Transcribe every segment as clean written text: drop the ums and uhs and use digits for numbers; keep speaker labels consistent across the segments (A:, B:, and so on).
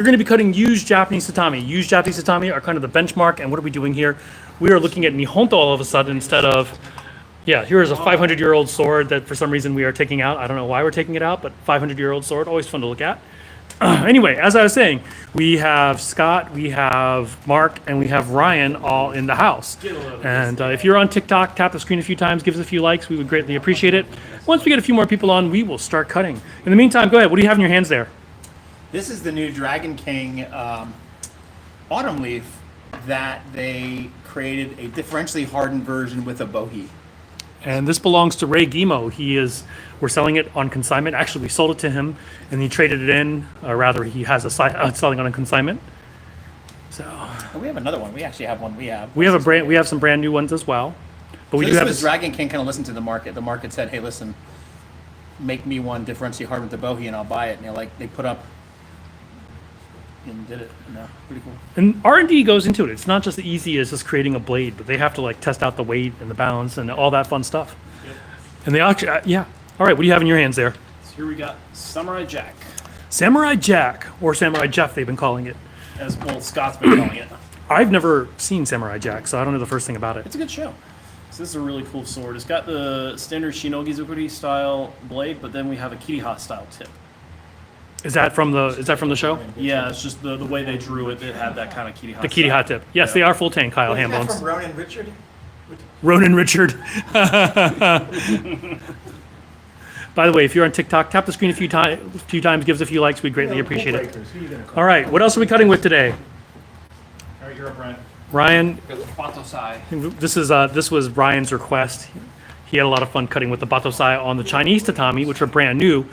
A: We're going to be cutting used Japanese tatami. Used Japanese tatami are kind of the benchmark, and what are we doing here? We are looking at Nihonto all of a sudden instead of, yeah, here is a 500-year-old sword that for some reason we are taking out. I don't know why we're taking it out, but 500-year-old sword, always fun to look at. Anyway, as I was saying, we have Scott, we have Mark, and we have Ryan all in the house. And if you're on TikTok, tap the screen a few times, give us a few likes. We would greatly appreciate it. Once we get a few more people on, we will start cutting. In the meantime, go ahead. What do you have in your hands there?
B: This is the new Dragon King autumn leaf that they created a differentially hardened version with a bohi.
A: And this belongs to Ray Gimo. We're selling it on consignment. Actually, we sold it to him, and he traded it in. Or rather, he has selling on a consignment. So
B: we have another one. We actually have one. We
A: have some brand new ones as well. But we do have
B: this. Dragon King kind of listened to the market. The market said, "Hey, listen, make me one differentially hardened with the bohi, and I'll buy it." And they put up and did it. Pretty cool.
A: And R&D goes into it. It's not just as easy as just creating a blade, but they have to test out the weight and the balance and all that fun stuff. Yep. And they actually, yeah. All right, what do you have in your hands there?
C: So here we got Samurai Jack.
A: Samurai Jack, or Samurai Jeff, they've been calling it.
C: As Scott's been calling it.
A: I've never seen Samurai Jack, so I don't know the first thing about it.
C: It's a good show. So this is a really cool sword. It's got the standard Shinogi Zukuri style blade, but then we have a Kiriha style tip.
A: Is that from the show?
C: Yeah, it's just the way they drew it. It had that kind of Kiriha.
A: The Kiriha tip. Yes, yeah. They are full tank Kyle hand bones.
B: From Ronan Richard.
A: Ronan Richard. By the way, if you're on TikTok, tap the screen a few times, give us a few likes. We'd greatly appreciate it. All right, what else are we cutting with today?
C: All right, you're up, Ryan.
A: Ryan.
C: Batsai.
A: This was Ryan's request. He had a lot of fun cutting with the batsai on the Chinese tatami, which are brand new.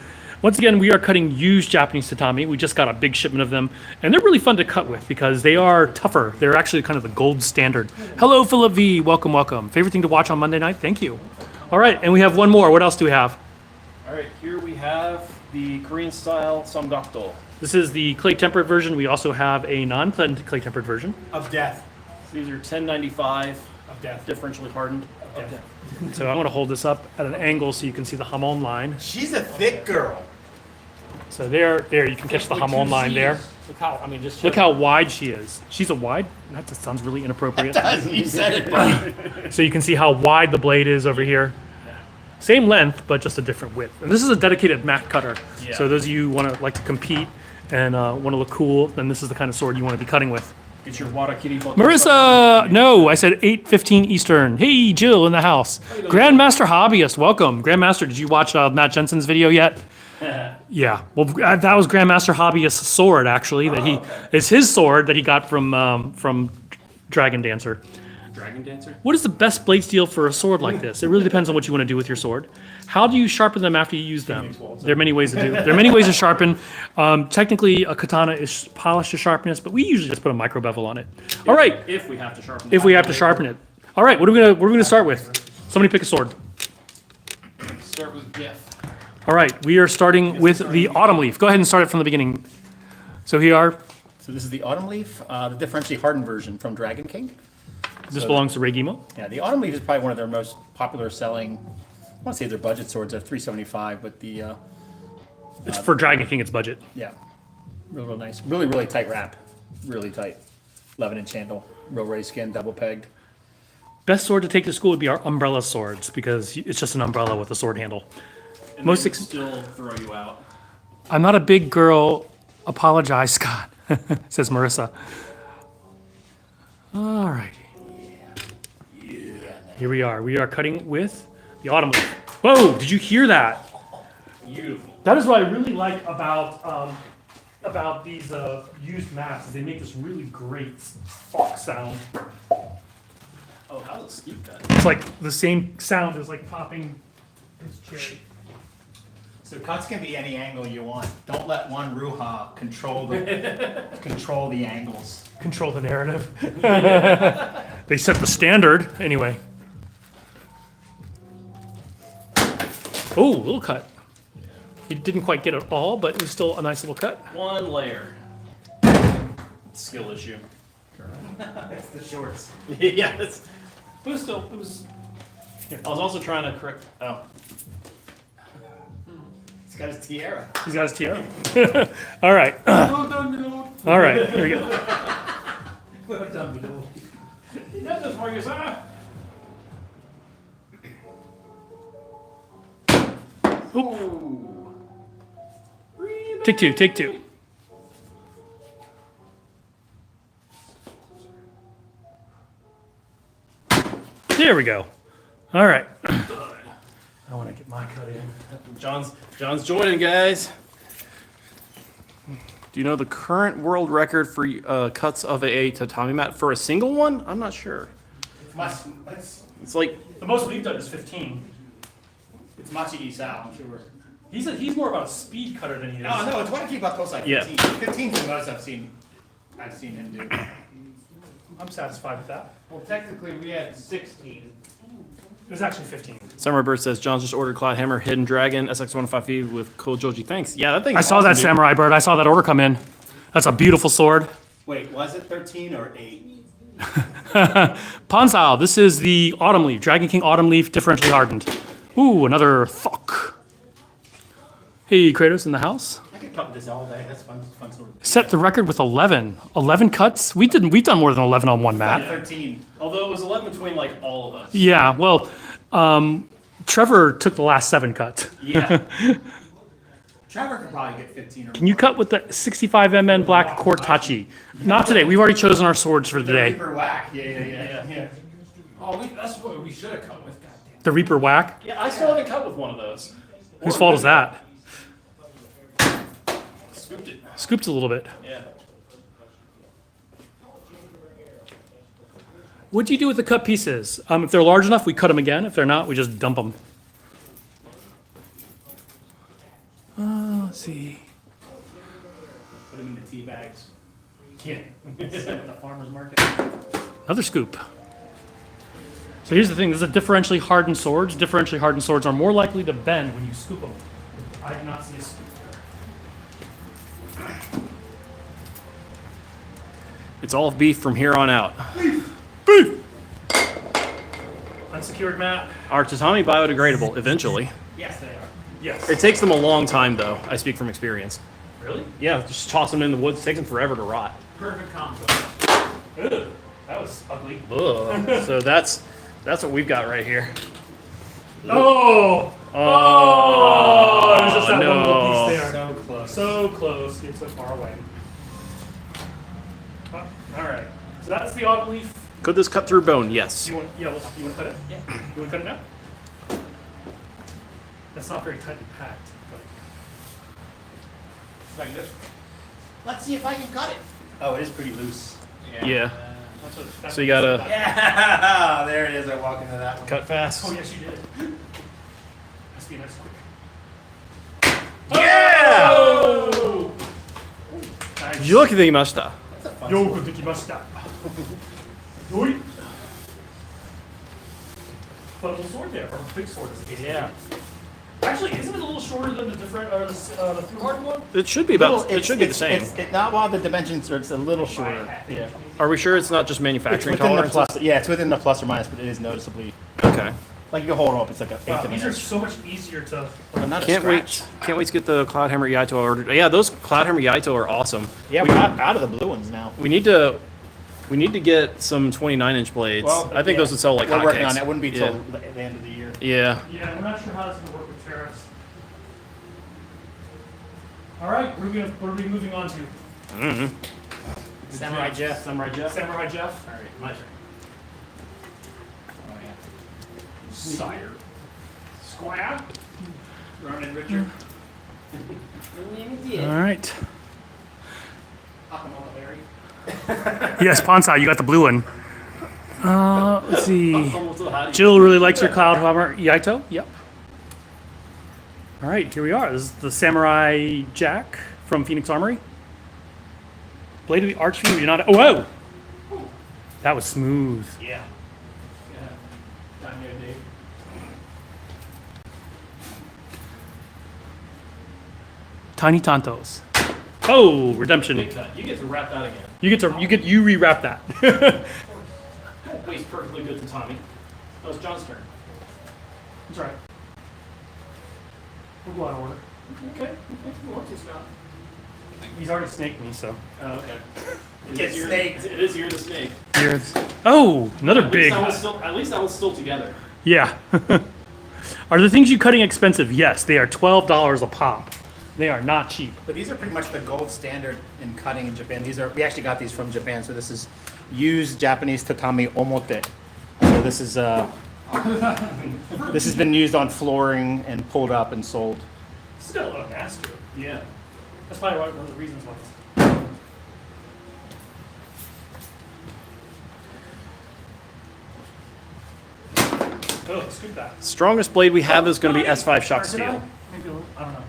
A: Once again, we are cutting used Japanese tatami. We just got a big shipment of them, and they're really fun to cut with because they are tougher. They're actually kind of the gold standard. Hello, Philip V. Welcome, welcome. Favorite thing to watch on Monday night? Thank you. All right, and we have one more. What else do we have?
C: All right, here we have the Korean style samgakdo.
A: This is the clay tempered version. We also have a non-clay tempered version.
B: Of death.
C: So these are 1095 of death, differentially hardened of death.
A: So I'm going to hold this up at an angle so you can see the hamon line.
B: She's a thick girl.
A: So there you can catch the hamon line there. Look how wide she is. She's a wide? That just sounds really inappropriate.
B: It does. You said it, buddy.
A: So you can see how wide the blade is over here. Same length, but just a different width. And this is a dedicated mat cutter. Yeah. So those of you who like to compete and want to look cool, then this is the kind of sword you want to be cutting with.
C: Get your Warakiri book.
A: Marissa, no, I said 8:15 Eastern. Hey, Jill in the house. Grandmaster Hobbyist, welcome. Grandmaster, did you watch Matt Jensen's video yet? Yeah, well, that was Grandmaster Hobbyist's sword, actually. It's his sword that he got from Dragon Dancer.
C: Dragon Dancer?
A: What is the best blade steel for a sword like this? It really depends on what you want to do with your sword. How do you sharpen them after you use them? There are many ways to do it. There are many ways to sharpen. Technically, a katana is polished to sharpness, but we usually just put a micro bevel on it. All right.
C: If we have to sharpen it.
A: If we have to sharpen it. All right, what are we gonna start with? Somebody pick a sword.
C: Start with Jeff.
A: All right, we are starting with the autumn leaf. Go ahead and start it from the beginning. So here are.
B: So this is the autumn leaf, the differentially hardened version from Dragon King.
A: This belongs to Regimo.
B: Yeah, the autumn leaf is probably one of their most popular selling. I want to say their budget swords are $375, but the
A: it's for Dragon King. It's budget.
B: Yeah, real nice, really tight wrap, really tight, 11-inch handle, real raised skin, double pegged.
A: Best sword to take to school would be our umbrella swords because it's just an umbrella with a sword handle.
C: And most still throw you out.
A: I'm not a big girl. Apologize, Scott, says Marissa. All right. Here we are. We are cutting with the autumn leaf. Whoa! Did you hear that?
C: Beautiful.
A: That is what I really like about these used mats. Is they make this really great fox sound.
C: Oh, how's it steep that?
A: It's like the same sound as like popping this cherry.
B: So cuts can be any angle you want. Don't let one Ruha control the angles.
A: Control the narrative. They set the standard anyway. Oh, little cut. You didn't quite get it all, but it was still a nice little cut.
C: One layer. Skill issue.
B: It's the shorts.
C: Yeah, it was. I was also trying to correct. Oh.
B: He's got his tiara.
A: He's got his tiara. All right. All right, here we go.
C: Yeah, that's Marcus. Ah!
A: Take two, take two. There we go. All right. I want to get my cut in.
C: John's joining, guys. Do you know the current world record for cuts of a tatami mat for a single one? I'm not sure. It's like
A: The most we've done is 15.
B: It's Machi Isao, I'm sure.
A: He's more about a speed cutter than he is.
B: No, it's one keep up close like
C: Yeah.
B: 15. 15 is the most I've seen him do.
A: I'm satisfied with that.
D: Well, technically, we had 16.
A: It was actually 15.
C: Samurai Bird says, John's just ordered Cloud Hammer, Hidden Dragon, SX-105E with Cold Joji. Thanks. Yeah, that thing.
A: I saw that,
C: dude.
A: Samurai Bird. I saw that order come in. That's a beautiful sword.
B: Wait, was it 13 or 8?
A: Pansao, this is the Autumn Leaf, Dragon King Autumn Leaf, differentially hardened. Ooh, another Thok. Hey, Kratos in the house.
B: I could cut this all day. That's fun sword.
A: Set the record with 11. 11 cuts? We've done more than 11 on one mat.
B: 13.
C: Although it was 11 between like all of us.
A: Yeah, well, Trevor took the last 7 cuts.
C: Yeah.
B: Trevor could probably get 15 or
A: Can you cut with the 65 MN Black Kortachi? Not today. We've already chosen our swords for
B: the
A: today.
B: Reaper Whack. Yeah.
D: Oh, that's what we should have come with. Goddamn.
A: The Reaper Whack.
C: Yeah, I still haven't cut with one of those.
A: Whose fault is that?
C: Scooped it.
A: Scooped a little bit.
C: Yeah.
A: What do you do with the cut pieces? If they're large enough, we cut them again. If they're not, we just dump them. Let's see.
B: Put them in the tea bags.
A: Yeah.
B: At the farmer's market.
A: Another scoop. So here's the thing. This is a differentially hardened swords. Differentially hardened swords are more likely to bend when you scoop them. I do not see a scoop there.
C: It's all beef from here on out.
A: Beef! Unsecured mat.
C: Are tatami biodegradable eventually?
A: Yes, they are. Yes.
C: It takes them a long time, though. I speak from experience.
A: Really?
C: Yeah, just toss them in the woods. It takes them forever to rot.
D: Perfect combo.
A: Ugh, that was ugly.
C: Ugh. So that's what we've got right here.
A: Oh! Oh! There's just that one little
C: no.
A: piece there.
B: So close.
A: So close, yet so far away. Oh, all right. So that's the autumn leaf.
C: Could this cut through bone? Yes.
A: You want? Yeah. You want to cut it? Yeah. You want to cut it now? That's not very tightly packed. But...
B: Let's see if I can cut it. Oh, it is pretty loose.
C: Yeah.
A: that's
C: So you gotta
B: Yeah, there it is. I walk into that one.
C: cut fast.
A: Oh yes, you did. Has to be nice quick.
C: Yeah!
A: Oh! Nice.
C: よくできました。
A: よくできました。Oi. Fun little sword there, or a big sword.
C: Yeah.
A: Actually, isn't it a little shorter than the different, the through hardened one?
C: It should be about. It should be the same.
B: It's not one of the dimensions, or it's a little shorter. Yeah.
C: Are we sure it's not just
B: It's
C: manufacturing
B: within the
C: tolerance?
B: plus. Yeah, it's within the plus or minus, but it is noticeably.
C: Okay.
B: Like you can hold it up, it's like a eighth
A: Wow,
B: of an
A: these are
B: inch.
A: so much easier to.
B: But not a
C: Can't
B: scratch.
C: wait. Can't wait to get the Cloud Hammer Yaito ordered. Yeah, those Cloud Hammer Yaito are awesome.
B: Yeah, we're out of the blue ones now.
C: We need to get some 29-inch blades. I think
B: yeah,
C: those would sell like
B: we're working
C: hotcakes.
B: on that. Wouldn't be
C: Yeah.
B: till the end of the year.
C: Yeah.
A: Yeah, we're not sure how this is gonna work with tariffs. All right, what are we moving on to?
C: Mm-hmm.
B: Samurai Jeff. Samurai Jeff.
A: Samurai Jeff.
B: All right, my turn. Oh yeah.
A: Sire. Squire.
B: Ronan Richard.
A: All right.
B: Akamoto Larry.
A: Yes, Pansai, you got the blue one. Let's see. Jill really likes her Cloud Hammer Yaito. Yep. All right, here we are. This is the Samurai Jack from Phoenix Armory. Blade of the Archfiend. We do not. Oh, whoa! That was smooth.
B: Yeah. Daniel Dave.
A: Tiny Tantos. Oh, redemption.
C: Big cut. You get to wrap that again.
A: You rewrap that.
C: Waits perfectly good to Tommy. That was John's turn.
A: That's right. We'll go out of order.
C: Okay. You want to, Scott.
A: He's already snaked me, so.
C: Oh, okay.
B: Get snaked.
C: It is Year of the Snake.
A: Oh, another
C: At
A: big.
C: least that was still together.
A: Yeah. Are the things you cutting expensive? Yes, they are $12 a pop. They are not cheap.
B: But these are pretty much the gold standard in cutting in Japan. We actually got these from Japan. So this is used Japanese tatami omote. So this is this has been used on flooring and pulled up and sold.
A: This has got a lot of mass to it.
C: Yeah.
A: That's probably one of the reasons why. Oh, scoop that.
C: Strongest blade we have is going to be S5 shot
A: Did I?
C: steel.
A: Maybe a little, I don't know.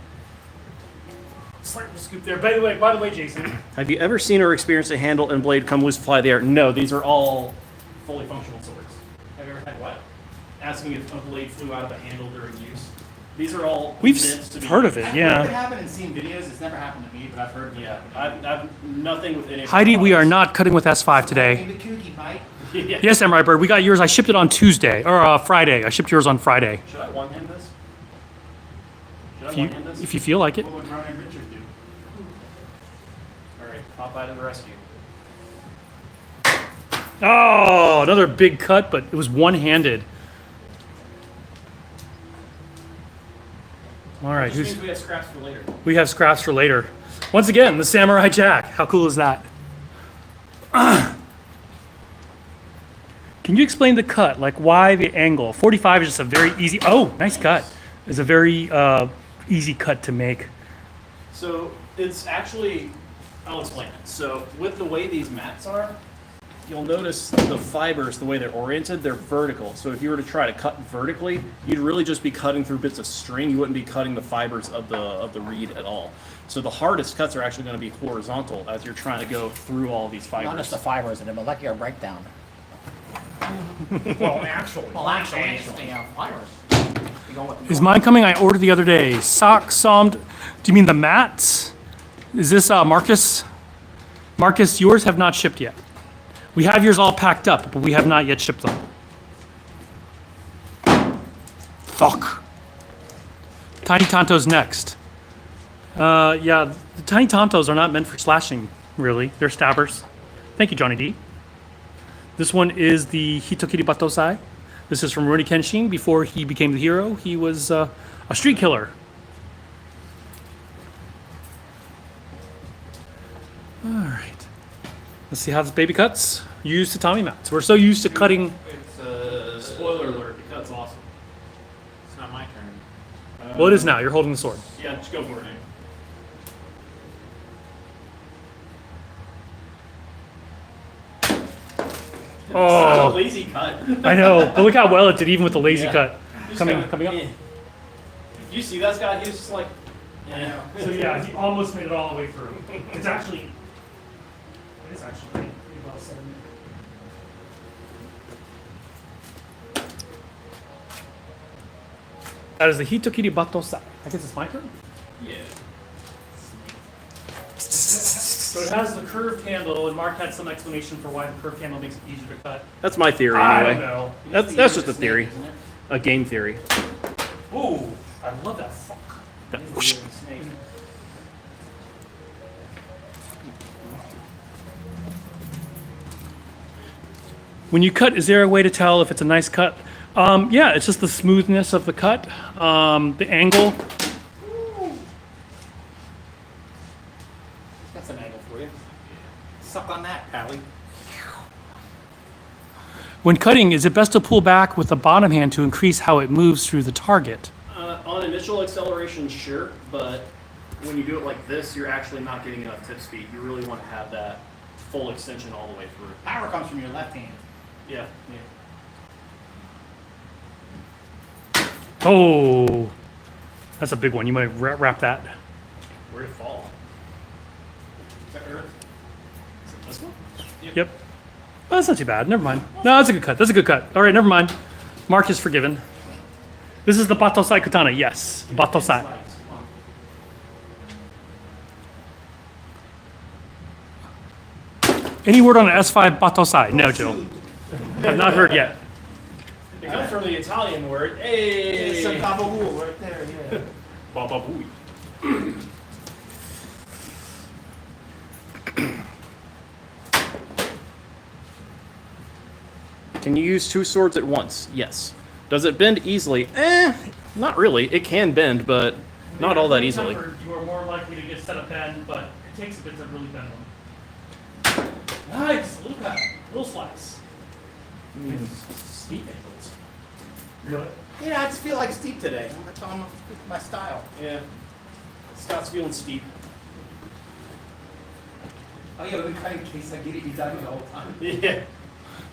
A: Slight scoop there. By the way, Jason.
C: Have you ever seen or experienced a handle and blade come loose and fly there? No, these are all fully functional swords. Have you ever had what? Asking if a blade flew out of a handle during use. These are all
A: We've
C: meant to be-
A: heard of it,
B: It
A: yeah.
B: happened and seen videos. It's never happened to me, but I've heard.
C: Yeah, I've nothing with any. of the
A: Heidi, we are
C: products.
A: not cutting with S5 today.
B: The kooky bite.
C: Yeah.
A: Yes, Samurai Bird, we got yours. I shipped it on Tuesday, or Friday. I shipped yours on Friday.
C: Should I one hand this? Should I
A: If you,
C: one hand this?
A: if you feel like it.
B: What would Ronan Richard do?
C: All right, pop out to the rescue.
A: Oh, another big cut, but it was one-handed. All right,
C: Which
A: who's,
C: means we have scraps for later.
A: we have scraps for later. Once again, the Samurai Jack. How cool is that? Can you explain the cut? Like, why the angle? 45 is just a very easy. Oh, nice cut. It's a very easy cut to make.
C: So it's actually, I'll explain it. So with the way these mats are, you'll notice the fibers, the way they're oriented, they're vertical. So if you were to try to cut vertically, you'd really just be cutting through bits of string. You wouldn't be cutting the fibers of the reed at all. So the hardest cuts are actually going to be horizontal as you're trying to go through all these
B: Not just
C: fibers.
B: the fibers, and a molecular breakdown.
D: Well, actually.
B: Fibers. You go with the
A: Is mine coming? I ordered the other day. Sock sommed. Do you mean the mats? Is this Marcus? Marcus, yours have not shipped yet. We have yours all packed up, but we have not yet shipped them. Fuck. Tiny Tonto's next. Yeah, the Tiny Tontos are not meant for slashing, really. They're stabbers. Thank you, Johnny D. This one is the Hitokiri Batosai. This is from Rurouni Kenshin. Before he became the hero, he was a street killer. All right. Let's see how this baby cuts. Use tatami mats. We're so used to cutting.
C: It's spoiler alert, it cuts awesome.
D: It's not my turn.
A: Well, it is now. You're holding the sword.
C: Yeah, just go for it.
A: Oh,
C: Lazy cut.
A: I know. But look how well it did, even with the lazy
C: Yeah.
A: cut.
C: Just
A: Coming
C: kinda-
A: up.
C: yeah. You see that guy? He was just like, yeah.
A: So yeah, he almost made it all the way through. It's actually, it is actually pretty well said. That is the Hitokiri Batosai. I guess it's my turn.
C: Yeah.
A: So it has the curved handle, and Mark had some explanation for why the curved handle makes it easier to cut.
C: That's my theory
A: I don't
C: anyway.
A: know.
C: That's just a theory, a game theory.
A: Ooh, I love that fuck.
C: That-
A: When you cut, is there a way to tell if it's a nice cut? Yeah, it's just the smoothness of the cut, the angle.
B: That's an angle for you. Suck on that, Pally.
A: When cutting, is it best to pull back with the bottom hand to increase how it moves through the target?
C: On initial acceleration, sure, but when you do it like this, you're actually not getting enough tip speed. You really want to have that full extension all the way through.
B: Power comes from your left hand.
C: Yeah.
A: Oh, that's a big one. You might wrap that.
C: Where'd it fall? Is that Earth? Is it this one?
A: Yep. Oh, that's not too bad. Never mind. No, that's a good cut. That's a good cut. All right, never mind. Mark is forgiven. This is the Batosai Katana. Yes, Batosai. Any word on an S5 Batosai? No, Joe. Have not heard yet.
C: It comes from the Italian word. Hey!
B: It's a baboo right there, yeah.
C: Baba booey. Can you use two swords at once? Yes. Does it bend easily? Not really. It can bend, but not all that easily.
A: You are more likely to get set up bend, but it takes a bit to really bend them. Nice, little slice. Steep ankles. Really?
B: Yeah, I just feel like steep today. That's all my style.
C: Yeah. Scott's feeling steep.
B: Oh yeah, we've been cutting case. I get it. You done it the whole time.
C: Yeah.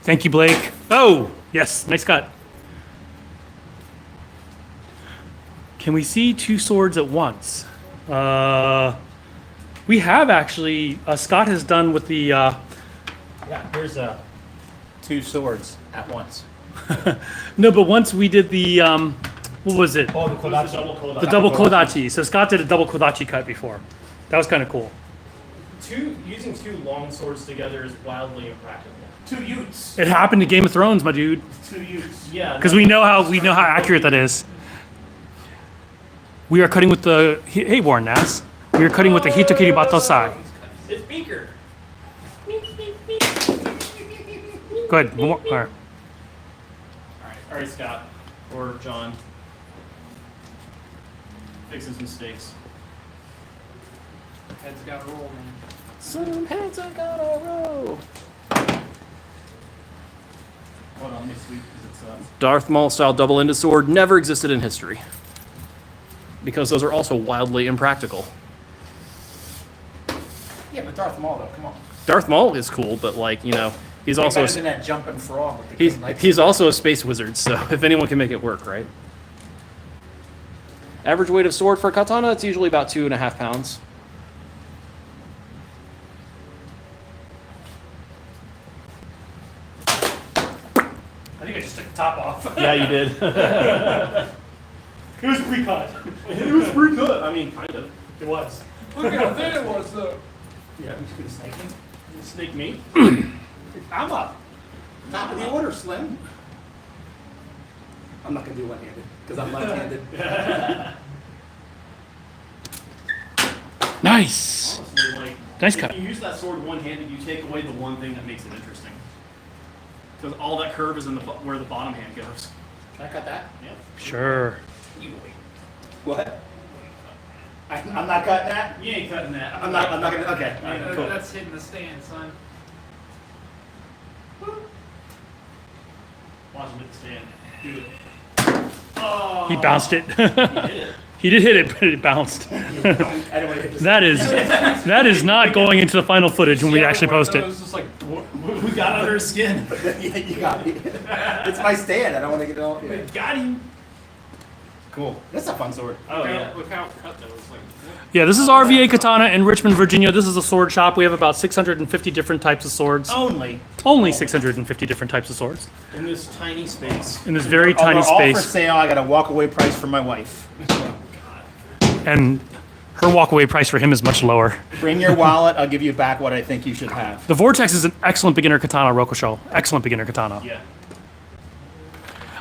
A: Thank you, Blake. Oh, yes, nice cut. Can we see two swords at once? We have actually, Scott has done with the,
B: Yeah, here's two swords at once.
A: no, but once we did the, what was it?
B: Oh, the
C: What's the double kodachi?
A: The double kodachi. So Scott did a double kodachi cut before. That was kind of cool.
C: Using two long swords together is wildly impractical.
B: Two utes.
A: It happened to Game of Thrones, my dude.
B: Two utes.
C: Yeah.
A: Because we know how accurate that is. We are cutting with the, hey Warren Nass. We are cutting with the Hitokiri batsai.
C: It's Beaker.
A: Good. One more. All right.
C: All right, Scott or John. Fix his mistakes.
D: Heads gotta roll, man.
C: Some heads I gotta roll.
B: Hold on, let me sweep because it's
C: Darth Maul style double-ended sword never existed in history. Because those are also wildly impractical.
B: Yeah, but Darth Maul though, come on.
C: Darth Maul is cool, but like, you know, he's also
B: Better than that jumping frog. With the lightsaber.
C: he's also a space wizard, so if anyone can make it work, right? Average weight of sword for a katana, it's usually about 2.5 pounds.
A: I think I just took the top off.
C: Yeah, you did.
A: It was pre-cut.
C: It was pretty good. I mean, kind of.
A: It was.
D: Look how thin it was, though.
B: Yeah, I'm just gonna snake him.
C: Snake meat.
B: I'm up. Top of the order, Slim. I'm not gonna do one-handed because I'm left-handed.
A: Nice.
C: Honestly, like,
A: Nice
C: if
A: cut.
C: you use that sword one-handed, you take away the one thing that makes it interesting. Because all that curve is in where the bottom hand goes.
B: Can I cut that?
C: Yeah.
A: Sure.
B: What? I'm not cutting that.
C: You ain't cutting that.
B: I'm not gonna. Okay. All right, cool.
D: That's hitting the stand, son.
C: Watch him hit the stand. Do it. Oh,
A: He bounced it.
C: He did it.
A: He did hit it, but it bounced.
B: I don't want to hit this.
A: That is not going into the final footage when we actually post
C: It
A: it.
C: was just like, we got under his skin.
B: Yeah, you got me. It's my stand. I don't want to get it all. Yeah.
C: Got him.
B: Cool. That's a fun sword.
C: Oh, yeah.
D: Look how cut that was. Like,
A: Yeah, this is RVA Katana in Richmond, Virginia. This is a sword shop. We have about 650 different types of swords.
B: Only.
A: Only 650 different types of swords
C: In this tiny space.
A: in this very
B: Oh,
A: tiny
B: they're all for
A: space.
B: sale. I got a walk-away price for my wife.
A: And her walkaway price for him is much lower.
B: Bring your wallet. I'll give you back what I think you should have.
A: The Vortex is an excellent beginner katana, Rokusho. Excellent beginner katana.
C: Yeah.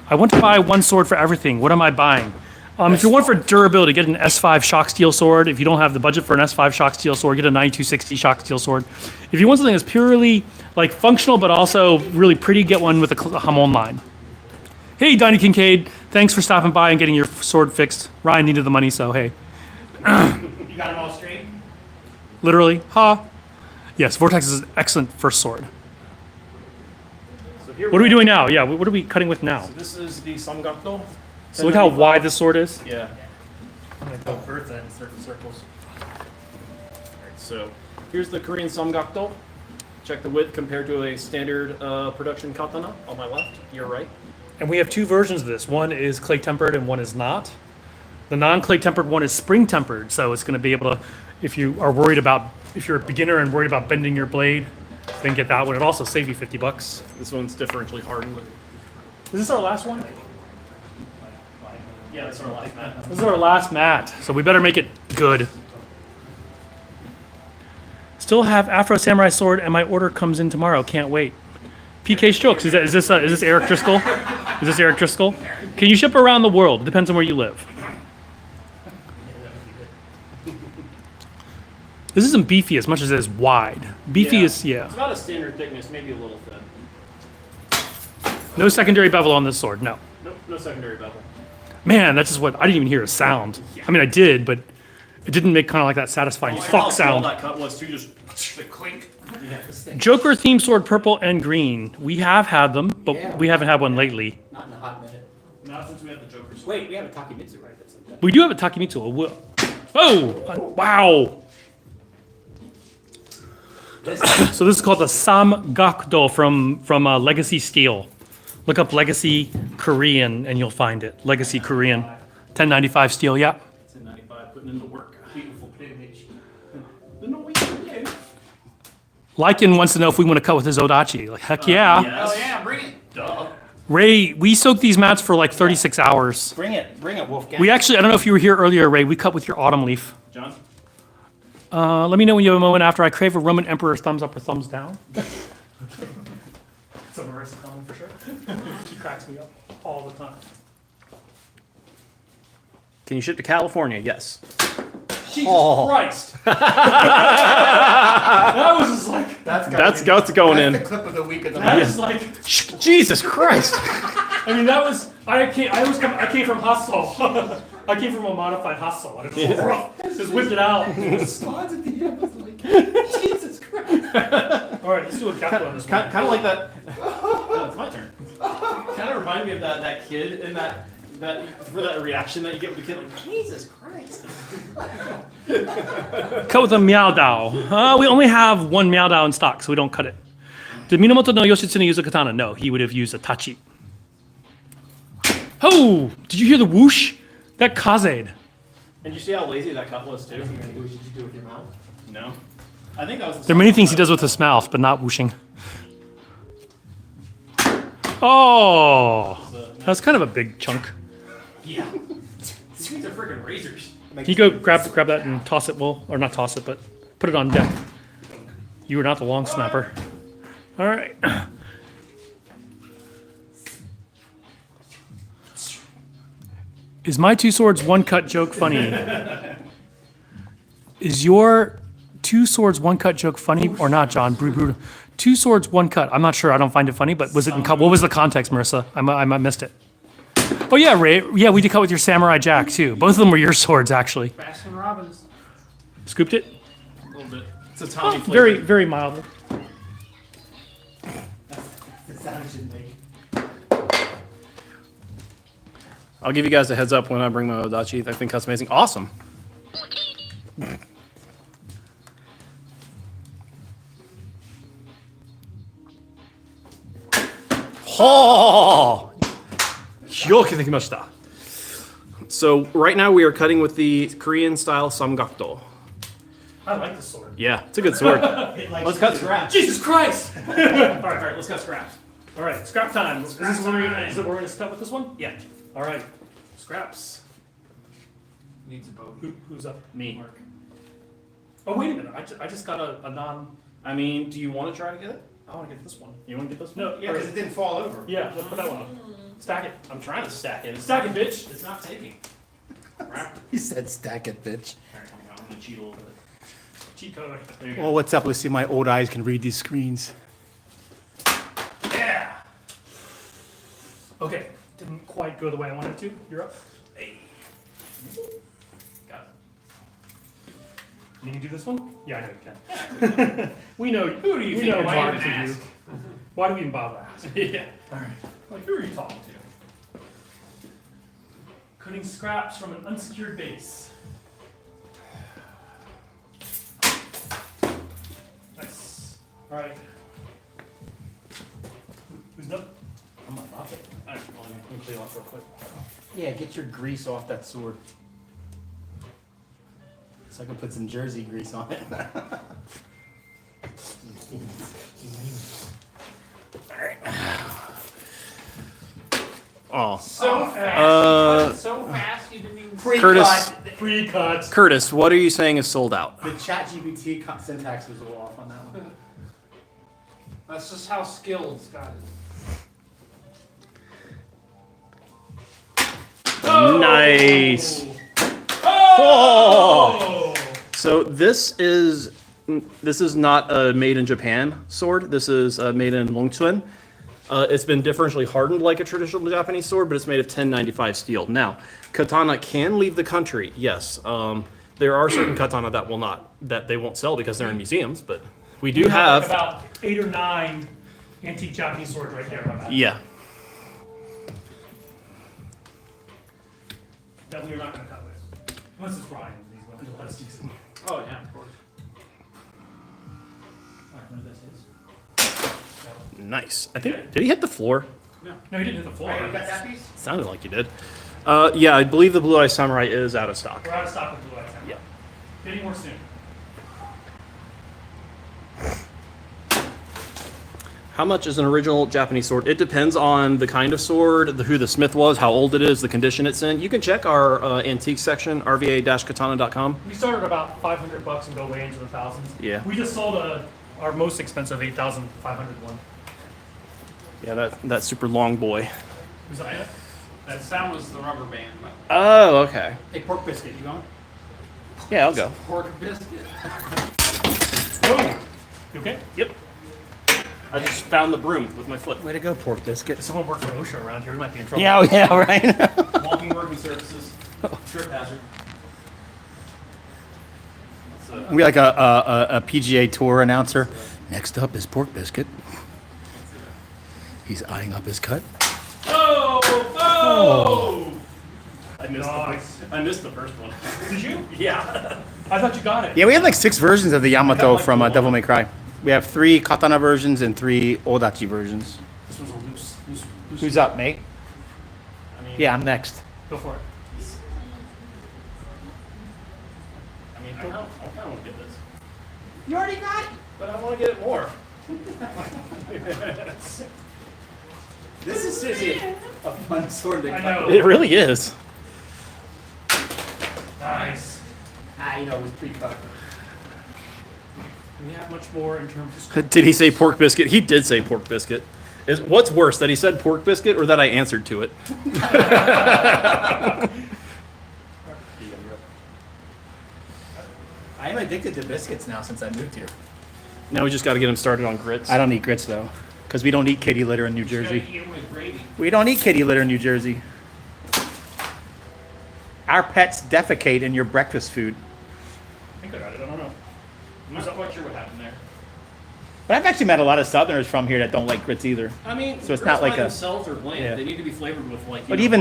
A: I want to buy one sword for everything. What am I buying? If you're one for durability, get an S5 shock steel sword. If you don't have the budget for an S5 shock steel sword, get a 9260 shock steel sword. If you want something that's purely like functional but also really pretty, get one with a Hamon line. Hey, Donnie Kincaid, thanks for stopping by and getting your sword fixed. Ryan needed the money, so hey.
C: You got him all straight?
A: Literally, ha. Yes, Vortex is an excellent first sword.
C: So here
A: What are we doing now? Yeah, what are we cutting with now?
C: So this is the Samgakdo.
A: So look how wide this sword is.
C: Yeah.
B: I'm gonna go Bertha in certain circles.
C: Alright, so here's the Korean Samgakdo. Check the width compared to a standard production katana on my left, your right.
A: And we have two versions of this. One is clay tempered and one is not. The non-clay tempered one is spring tempered, so it's going to be able to, if you are worried about, if you're a beginner and worried about bending your blade, then get that one. It also save you $50.
C: This one's differentially hardened.
A: Is this our last one?
C: Yeah, that's our last mat.
A: This is our last mat, so we better make it good. Still have Afro Samurai sword, and my order comes in tomorrow. Can't wait. PK Strokes, is this Eric Driscoll? Is this Eric Driscoll? Can you ship around the world? It depends on where you live. This isn't beefy as much as it is wide. Beefy is, yeah.
C: It's about a standard thickness, maybe a little thin.
A: No secondary bevel on this sword. No.
C: Nope, no secondary bevel.
A: Man, that's just what I didn't even hear a sound. I mean, I did, but it didn't make kind of like that satisfying fuck
C: All
A: sound.
C: that cut was too, just the clink.
A: Joker theme sword, purple and green. We have had them, but
B: Yeah.
A: we haven't had one lately.
B: Not in a hot minute.
C: Not since we had the Joker's.
B: Wait, we have a Takemitsu, right? That's like that.
A: We do have a Takemitsu. Oh, wow. So this is called the Samgakdo from Legacy Steel. Look up Legacy Korean and you'll find it. Legacy Korean. 1095 steel, yeah.
C: 1095, putting in the work.
B: Beautiful image.
C: The Norwegian.
A: Lycan wants to know if we want to cut with his Odachi. Like, heck yeah.
C: Yes.
B: Oh yeah, bring it.
C: Duh.
A: Ray, we soaked these mats for like 36 hours.
B: Bring it, Wolfgang.
A: We actually, I don't know if you were here earlier, Ray, we cut with your autumn leaf.
C: John?
A: Let me know when you have a moment after I crave a Roman emperor thumbs up or thumbs down. It's a Marissa comment for sure. She cracks me up all the time.
C: Can you ship to California? Yes.
A: Jesus Christ. That was just like,
B: That's
C: going
B: the
C: in.
B: clip of the week of the
A: that
B: month.
A: is like,
C: Jesus Christ.
A: I mean, that was, I came from hustle. I came from a modified hustle. I don't know. Just whipped it out.
B: Response at the end was like, Jesus Christ.
A: All right, let's do a capital on this one.
C: Kind of like that. No, it's my turn. Kind of remind me of that kid in that for that reaction that you get with the kid, like Jesus Christ.
A: Cut with a Meow Dao. We only have one Meow Dao in stock, so we don't cut it. Did Minamoto no Yoshitsune use a katana? No, he would have used a tachi. Oh, did you hear the whoosh? That kazed.
C: And you see how lazy that cut was too?
B: What did you do with your mouth?
C: No. I think that was.
A: There are many things he does with his mouth, but not whooshing. Oh, that's kind of a big chunk.
C: Yeah. These things are freaking razors.
A: Can you go grab that and toss it? Well, or not toss it, but put it on deck. You are not the long snapper. All right. Is my two swords one cut joke funny? Is your two swords one cut joke funny or not, John? Two swords one cut. I'm not sure. I don't find it funny, but was it in cut? What was the context, Marissa? I missed it. Oh yeah, Ray. Yeah, we did cut with your samurai jack too. Both of them were your swords, actually.
D: Baskin Robbins.
A: Scooped it.
C: A little bit. It's a Tommy flavor.
A: Very, very mildly.
B: The sound should make.
C: I'll give you guys a heads up when I bring my Odachi. I think that's amazing. Awesome. So right now we are cutting with the Korean style samgakdo.
A: I like this sword.
C: Yeah, it's a good sword. Let's cut scraps.
A: Jesus Christ!
C: All right, let's cut scraps.
A: All right, scrap time. Is it where we're going to start with this one?
C: Yeah.
A: All right, scraps.
D: Needs a boat.
A: Who's up?
C: Me.
A: Mark. Oh wait a minute! I just got a non.
C: I mean, do you want to try to get it?
A: I want to get this one.
C: You want to get this?
A: No,
B: Yeah, because it didn't fall over.
A: Yeah, let's put that one up. Stack it.
C: I'm trying to stack it.
A: Stack it, bitch.
C: It's not taking. Crap.
B: He said, "Stack it, bitch."
C: All right, I'm gonna cheat a little bit.
A: Cheat code.
C: There you go.
B: Well, what's up? Let's see. My old eyes can read these screens.
A: Yeah. Okay, didn't quite go the way I wanted to. You're up.
C: Hey. Got it.
A: Can you do this one? Yeah, I know you can. We know. Who do you
C: think
A: know
C: you're
A: hard
C: talking
A: to
C: to?
A: you. Why do we even bother asking?
C: Yeah.
A: All right. Like, who are you talking to? Cutting scraps from an unsecured base. Nice. All right. Who's up?
C: I'm not off it. All right, well, let me clean off real quick.
B: Yeah, get your grease off that sword. So I can put some Jersey grease on it.
C: Oh,
D: So fast. So fast you didn't even.
C: Curtis.
A: Pre-cut.
C: Curtis, what are you saying is sold out?
B: The ChatGPT syntax was a little off on that one.
D: That's just how skilled Scott is.
C: Nice.
A: Oh!
C: So this is not a made in Japan sword. This is made in Longchuan. It's been differentially hardened like a traditional Japanese sword, but it's made of 1095 steel. Now, katana can leave the country, yes. There are certain katana that will not, that they won't sell because they're in museums, but we do
A: We have
C: have.
A: like about 8 or 9 antique Japanese swords right there. About that.
C: Yeah.
A: That we are not going to cut with. Unless it's Ryan. He's going to let us use it.
C: Oh, yeah, of course.
A: Alright, one of this is.
C: Nice. I think, did he hit the floor?
A: No, he didn't hit the floor.
B: You got that piece?
C: Sounded like you did. Yeah, I believe the Blue Eye Samurai is out of stock.
A: We're out of stock with Blue Eyes.
C: Yeah.
A: Getting more soon.
C: How much is an original Japanese sword? It depends on the kind of sword, who the smith was, how old it is, the condition it's in. You can check our antique section, rva-katana.com.
A: We started about $500 and go way into the thousands.
C: Yeah.
A: We just sold our most expensive 8,500 one.
C: Yeah, that super long boy.
A: Was that it?
D: That sound was the rubber band.
C: Oh, okay.
B: Hey, pork biscuit, you going?
C: Yeah, I'll go.
D: Pork biscuit.
A: Oh, you okay?
C: Yep. I just found the broom with my foot.
B: Way to go, pork biscuit.
A: If someone works for OSHA around here, we might be in trouble.
B: Yeah, yeah, right.
C: Walking working surfaces. Trip hazard.
B: We like a PGA Tour announcer. Next up is pork biscuit. He's eyeing up his cut.
C: Oh! Oh!
A: Nice.
C: I missed the first one.
A: Did you?
C: Yeah.
A: I thought you got it.
B: Yeah, we have like 6 versions of the Yamato
C: like
B: from
C: the
B: Devil May Cry. We have 3 katana versions and 3 odachi versions.
A: This was a loose.
B: Who's up, mate?
C: I mean,
B: Yeah, I'm next.
A: Go for it.
C: I mean, I kind of want to get this.
B: You already got it.
C: But I want to get it more.
B: This is seriously a fun sword to
A: I
B: cut.
A: know.
C: It really is.
A: Nice.
B: You know, it was pre-cut.
A: Do we have much more in terms of...
C: Did he say pork biscuit? He did say pork biscuit. What's worse, that he said pork biscuit or that I answered to it?
B: I am addicted to biscuits now since I moved here.
C: Now we just got to get him started on grits.
B: I don't eat grits though, because we don't eat kitty litter in New Jersey.
D: Eat 'em with gravy.
B: We don't eat kitty litter in New Jersey. Our pets defecate in your breakfast food.
A: I think I got it. I don't know.
C: I'm not quite sure what happened there.
B: But I've actually met a lot of Southerners from here that don't like grits either.
C: I mean,
B: So it's
C: grits
B: not like
C: by
B: a-
C: themselves are bland.
B: yeah.
C: They need to be flavored with like.
B: But
C: you know,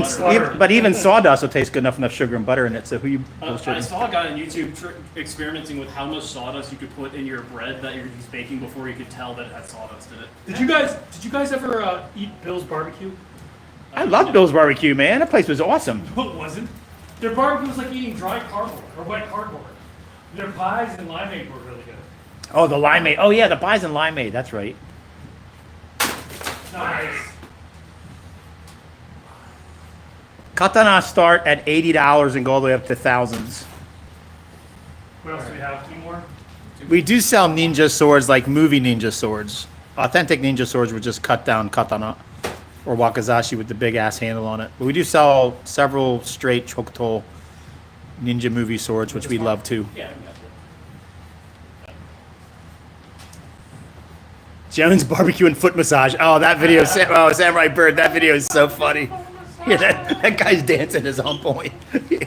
C: butter.
B: even sawdust will taste good enough sugar and butter in it. So who you?
C: I saw a guy on YouTube experimenting with how much sawdust you could put in your bread that you're just baking before you could tell that it had sawdust in it.
A: Did you guys ever eat Bill's Barbecue?
B: I love Bill's Barbecue, man. That place was awesome.
A: No, it wasn't. Their barbecue was like eating dry cardboard or wet cardboard. Their pies and limeade were really good.
B: Oh, the limeade. Oh yeah, the pies and limeade. That's right.
A: Nice.
B: Katana start at $80 and go all the way up to thousands.
A: What else do we have? 2 more?
B: We do sell ninja swords, like movie ninja swords. Authentic ninja swords would just cut down katana or wakizashi with the big ass handle on it. But we do sell several straight chokuto ninja movie swords, which we love too.
C: Yeah, I got it.
B: Jones Barbecue and Foot Massage. Oh, that video, oh, Samurai Bird, that video is so funny. Yeah, that guy's dancing is on point. Yeah.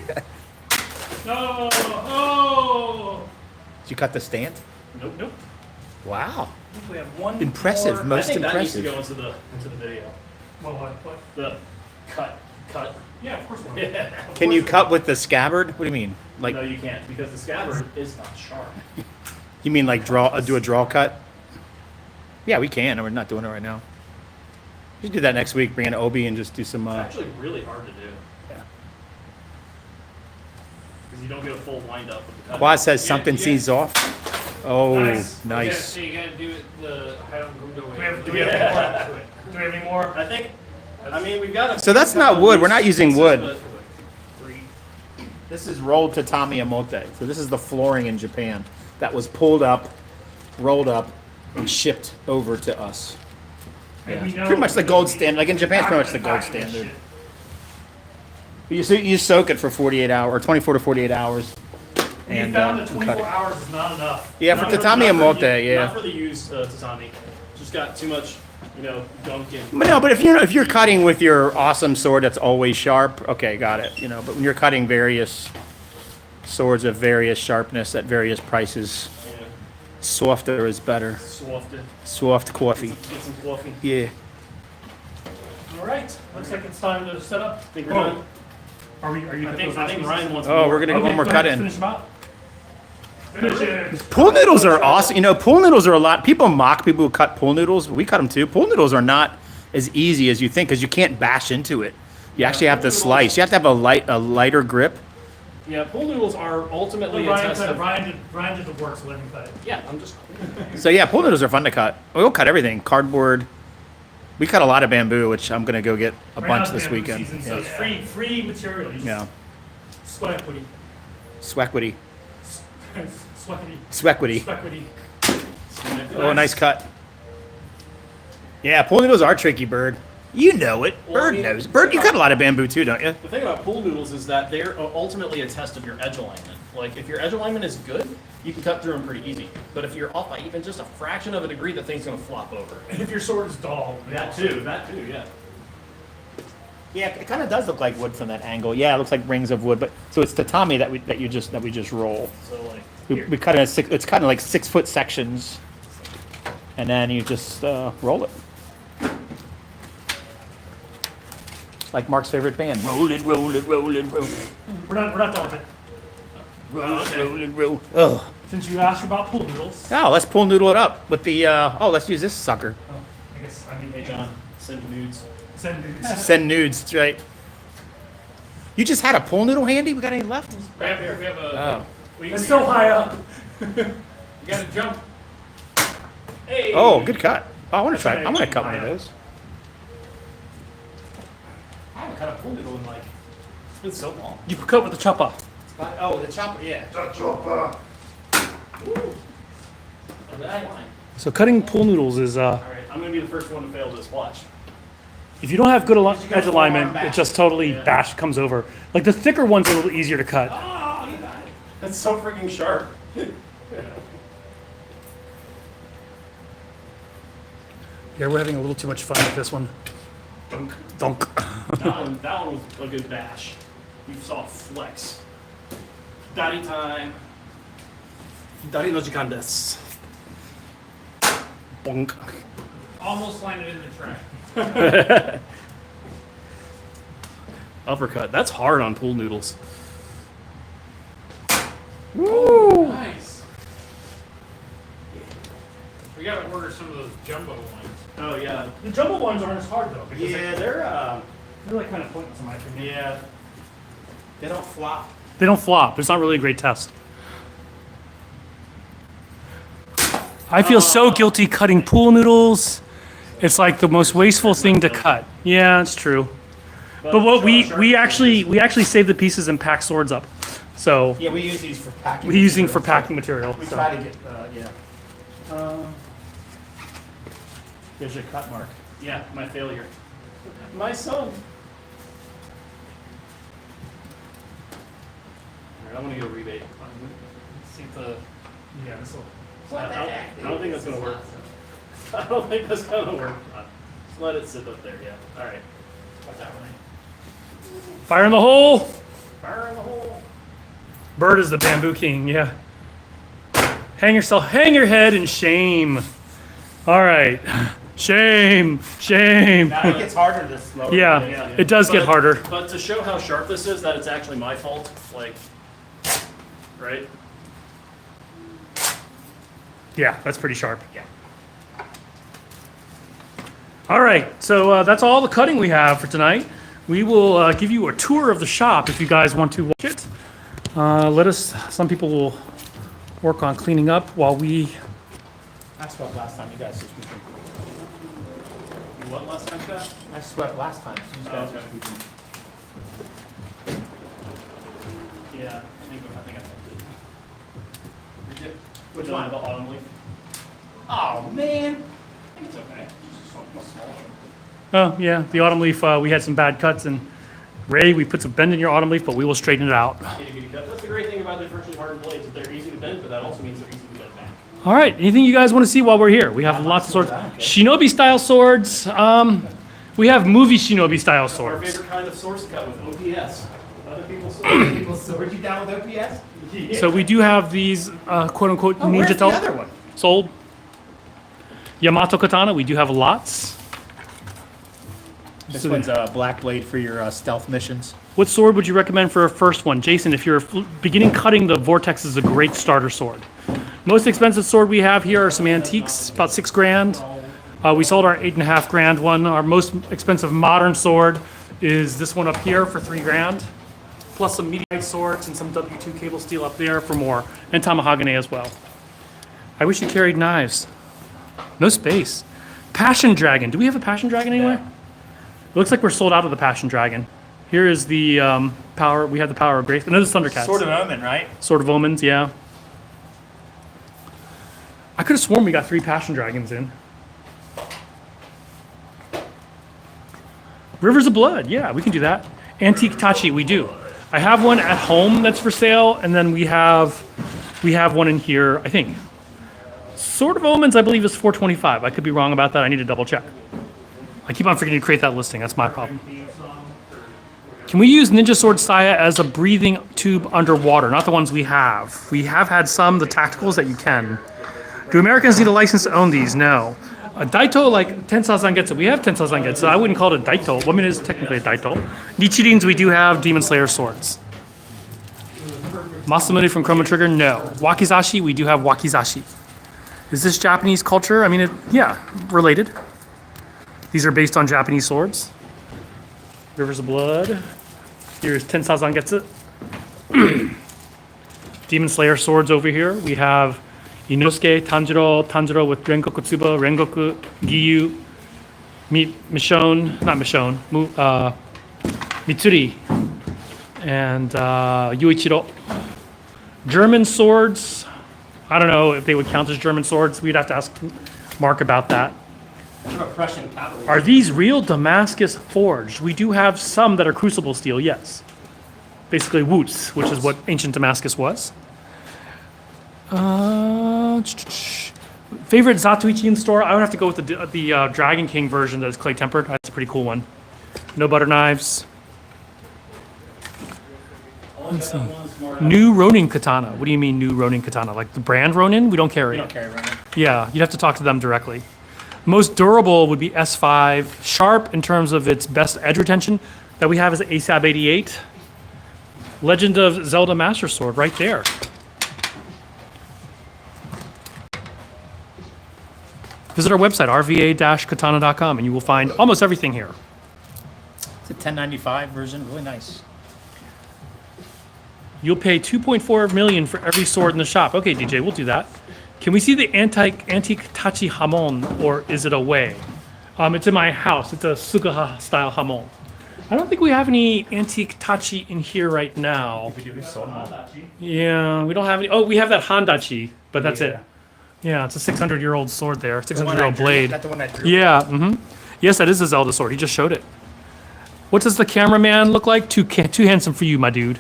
A: No! Oh!
B: Did you cut the stand?
A: Nope, nope.
B: Wow.
A: I think we have one
B: Impressive,
A: more.
B: most
C: I think
B: impressive.
C: that needs to go into the video.
A: What?
C: The cut.
A: Yeah, of course we will.
C: Yeah.
B: Can you cut with the scabbard? What do you mean? Like,
C: No, you can't because the scabbard is not sharp.
B: you mean like do a draw cut? Yeah, we can. We're not doing it right now. We should do that next week. Bring in Obi and just do some.
C: It's actually really hard to do
B: Yeah.
C: because you don't get a full wind up. With the cut.
B: Quad says
D: Yeah,
B: something
D: yeah.
B: sees off. Oh,
A: Nice.
B: nice.
D: So you gotta do it the Hayao Gundo
A: Do
D: way.
A: we have any more? Do we have any more?
C: I think. I mean, we've got.
B: So that's not wood. We're not using wood.
C: But
B: This is rolled tatami amote. So this is the flooring in Japan that was pulled up, rolled up, and shipped over to us.
A: And we know-
B: Pretty much the gold standard. Like in Japan, it's pretty much the gold
A: Back in this
B: standard. You soak it for 48 hours, or 24 to 48 hours.
A: We
B: and
A: found that
B: and cut
A: 24
B: it.
A: hours is not enough.
B: Yeah, for
C: Not the-
B: tatami
C: not
B: and
C: for
B: mote,
C: the-
B: yeah.
C: Not for the used tatami. Just got too much, gunk in.
B: But no, but if you're cutting with your awesome sword that's always sharp, okay, got it. But when you're cutting various swords of various sharpness at various prices,
C: Yeah.
B: softer is better.
C: Softer.
B: Soft coffee.
C: Get some coffee.
B: Yeah.
A: All right. Looks like it's time to set up.
C: Think we're
A: Oh,
C: done?
A: Are you?
C: I think Ryan wants
B: Oh,
C: more.
B: we're gonna go
A: Okay,
B: one more
A: go
B: cut
A: ahead,
B: in.
A: Finish them out. Finish it.
B: Pool noodles are awesome. Pool noodles are a lot. People mock people who cut pool noodles, but we cut them too. Pool noodles are not as easy as you think because you can't bash into it. You actually have to slice. You have to have a lighter grip.
C: Yeah, pool noodles are ultimately a
A: Ryan,
C: test of.
A: Ryan did the work, so let me cut it.
C: Yeah, I'm just.
B: So yeah, pool noodles are fun to cut. We'll cut everything. Cardboard. We cut a lot of bamboo, which I'm gonna go get a
A: Right
B: bunch
A: now
B: this
A: it's bamboo
B: weekend.
A: season, so it's free material. You just
B: Yeah.
A: Swequity.
B: Swequity.
A: Swequity.
B: Swequity.
A: Swequity.
B: Oh, nice cut. Yeah, pool noodles are tricky, Bird. You know it.
C: Well, I
B: Bird
C: mean,
B: knows. Bird, you cut a lot of bamboo too, don't you?
C: The thing about pool noodles is that they're ultimately a test of your edge alignment. Like, if your edge alignment is good, you can cut through them pretty easy. But if you're off by even just a fraction of a degree, the thing's gonna flop over.
A: And if your sword is dull.
C: That too, yeah.
B: Yeah, it kind of does look like wood from that angle. Yeah, it looks like rings of wood, but so it's tatami that we just roll.
C: So like,
B: We cut it in it's kind of like 6-foot sections, and then you just roll it. Like Mark's favorite band. Roll it, roll it, roll it, roll it.
A: We're not done with it.
B: Roll it, roll it, roll. Ugh.
A: Since you asked about pool noodles.
B: Oh, let's pool noodle it up with the. Let's use this sucker.
A: Oh, I guess
C: hey John, send nudes.
A: Send nudes.
B: Send nudes, that's right. You just had a pool noodle handy? We got any left?
C: We have a.
B: Oh.
A: It's so high up.
C: You gotta jump. Hey.
B: Oh, good cut. Oh, I want to try. I'm gonna cut one of those.
C: I haven't cut a pool noodle in like. It's been so long.
A: You cut with the chopper.
B: Oh, the chopper, yeah.
A: So cutting pool noodles is
C: All right, I'm gonna be the first one to fail this. Watch.
A: if you don't have good edge alignment, it just totally comes over. Like the thicker ones are a little easier to cut.
C: Oh, you got it. That's so freaking sharp.
A: Yeah, we're having a little too much fun with this one.
C: Dunk.
A: Dunk.
C: That one was a good bash. You saw flex. Daddy time. Daddy no jikan desu.
B: Bonk.
D: Almost landed in the trash.
C: Uppercut. That's hard on pool noodles.
B: Woo!
D: Nice. We gotta order some of those jumbo ones.
C: Oh yeah.
A: The jumbo ones aren't as hard though. Because
C: they're
A: they're like kind of pointless in my opinion.
C: yeah. They don't flop.
A: They don't flop. It's not really a great test. I feel so guilty cutting pool noodles. It's like the most wasteful thing to cut. Yeah, it's true. But what we actually save the pieces and pack swords up. So
B: Yeah, we use these for packing.
A: we're using for
B: materials.
A: packing material.
B: We
A: so.
B: try to get, There's your cut mark.
C: Yeah, my failure. My son. Alright, I'm gonna get a rebate.
A: See if the yeah this will.
C: I don't think that's gonna work. I don't think that's gonna work. Just let it sit up there, yeah. Alright. Got that right.
A: Fire in the hole.
C: Fire in the hole.
A: Bird is the bamboo king. Yeah. Hang your head in shame. All right. Shame.
B: Now it gets harder the slower.
A: Yeah, it does get harder.
C: But to show how sharp this is, that it's actually my fault, like, right?
A: Yeah, that's pretty sharp. Yeah. All right, so that's all the cutting we have for tonight. We will give you a tour of the shop if you guys want to watch it. Some people will work on cleaning up while we.
B: I swept last time, you guys. Just
C: What last time, Scott?
B: I swept last time. So you guys
C: okay.
B: just keep-
C: Yeah, I think I did.
B: Which
C: No,
B: one?
C: The autumn leaf.
B: Oh man.
C: I think it's okay. It's just a small one.
A: Oh yeah, the autumn leaf. We had some bad cuts, and Ray, we put some bend in your autumn leaf, but we will straighten it out.
C: Itty bitty cut. That's the great thing about why they're virtually hardened blades. If they're easy to bend, but that also means they're easy to bend back.
A: All right. Anything you guys want to see while we're here? We have lots of swords. Shinobi style swords. We have movie shinobi style
C: Our
A: swords.
C: favorite kind of source cut with OPS. Other people's
B: Sword, you down with OPS?
A: So we do have these quote unquote
B: Where's
A: ninja
B: the other one?
A: sold. Yamato katana. We do have lots.
B: This one's a black blade for your stealth missions.
A: What sword would you recommend for a first one? Jason, if you're beginning cutting, the Vortex is a great starter sword. Most expensive sword we have here are some antiques, about $6,000. We sold our $8,500 one. Our most expensive modern sword is this one up here for $3,000, plus some medium swords and some W2 cable steel up there for more, and Tamahagane as well. I wish you carried knives. No space. Passion Dragon. Do we have a Passion Dragon anywhere? It looks like we're sold out of the Passion Dragon. Here is the power. We have the Power of Grace. Another Thundercats.
B: Sword of Omen, right?
A: Sword of Omens, yeah. I could have sworn we got 3 Passion Dragons in. Rivers of Blood, yeah, we can do that. Antique Tachi, we do. I have one at home that's for sale, and then we have one in here, I think. Sword of Omens, I believe, is $425. I could be wrong about that. I need to double check. I keep on forgetting to create that listing. That's my problem. Can we use Ninja Sword Saya as a breathing tube underwater? Not the ones we have. We have had some, the tacticals, that you can. Do Americans need a license to own these? No. A Daito, like Tensai Zangetsu. We have Tensai Zangetsu. I wouldn't call it a Daito. Well, I mean, it is technically a Daito. Nichirins, we do have Demon Slayer swords. Masamune from Chrono Trigger? No. Wakizashi, we do have Wakizashi. Is this Japanese culture? I mean, yeah, related. These are based on Japanese swords. Rivers of Blood. Here's Tensai Zangetsu. Demon Slayer swords over here. We have Inosuke, Tanjiro with Rengoku Tsuba, Rengoku, Giyu, Mitsuri, and Yuichiro. German swords. I don't know if they would count as German swords. We'd have to ask Mark about that.
B: Prussian cavalry.
A: Are these real Damascus forged? We do have some that are crucible steel, yes. Basically Woots, which is what ancient Damascus was. Favorite Zatoichi in the store? I would have to go with the Dragon King version that is clay tempered. That's a pretty cool one. No butter knives. Let's see. New Ronin katana. What do you mean new Ronin katana? Like the brand Ronin? We don't carry
B: We
A: it.
B: don't carry Ronin.
A: Yeah, you'd have to talk to them directly. Most durable would be S5. Sharp in terms of its best edge retention that we have is ASAB 88. Legend of Zelda Master Sword right there. Visit our website, rva-katana.com, and you will find almost everything here.
B: It's a 1095 version, really nice.
A: You'll pay $2.4 million for every sword in the shop. Okay, DJ, we'll do that. Can we see the antique tachi hamon, or is it away? It's in my house. It's a Sugaha style hamon. I don't think we have any antique tachi in here right now. Yeah, we don't have any. Oh, we have that Handachi, but that's it. Yeah, it's a 600-year-old sword there, 600-year-old blade.
B: That's the one I drew.
A: Yeah, Yes, that is a Zelda sword. He just showed it. What does the cameraman look like? Too handsome for you, my dude.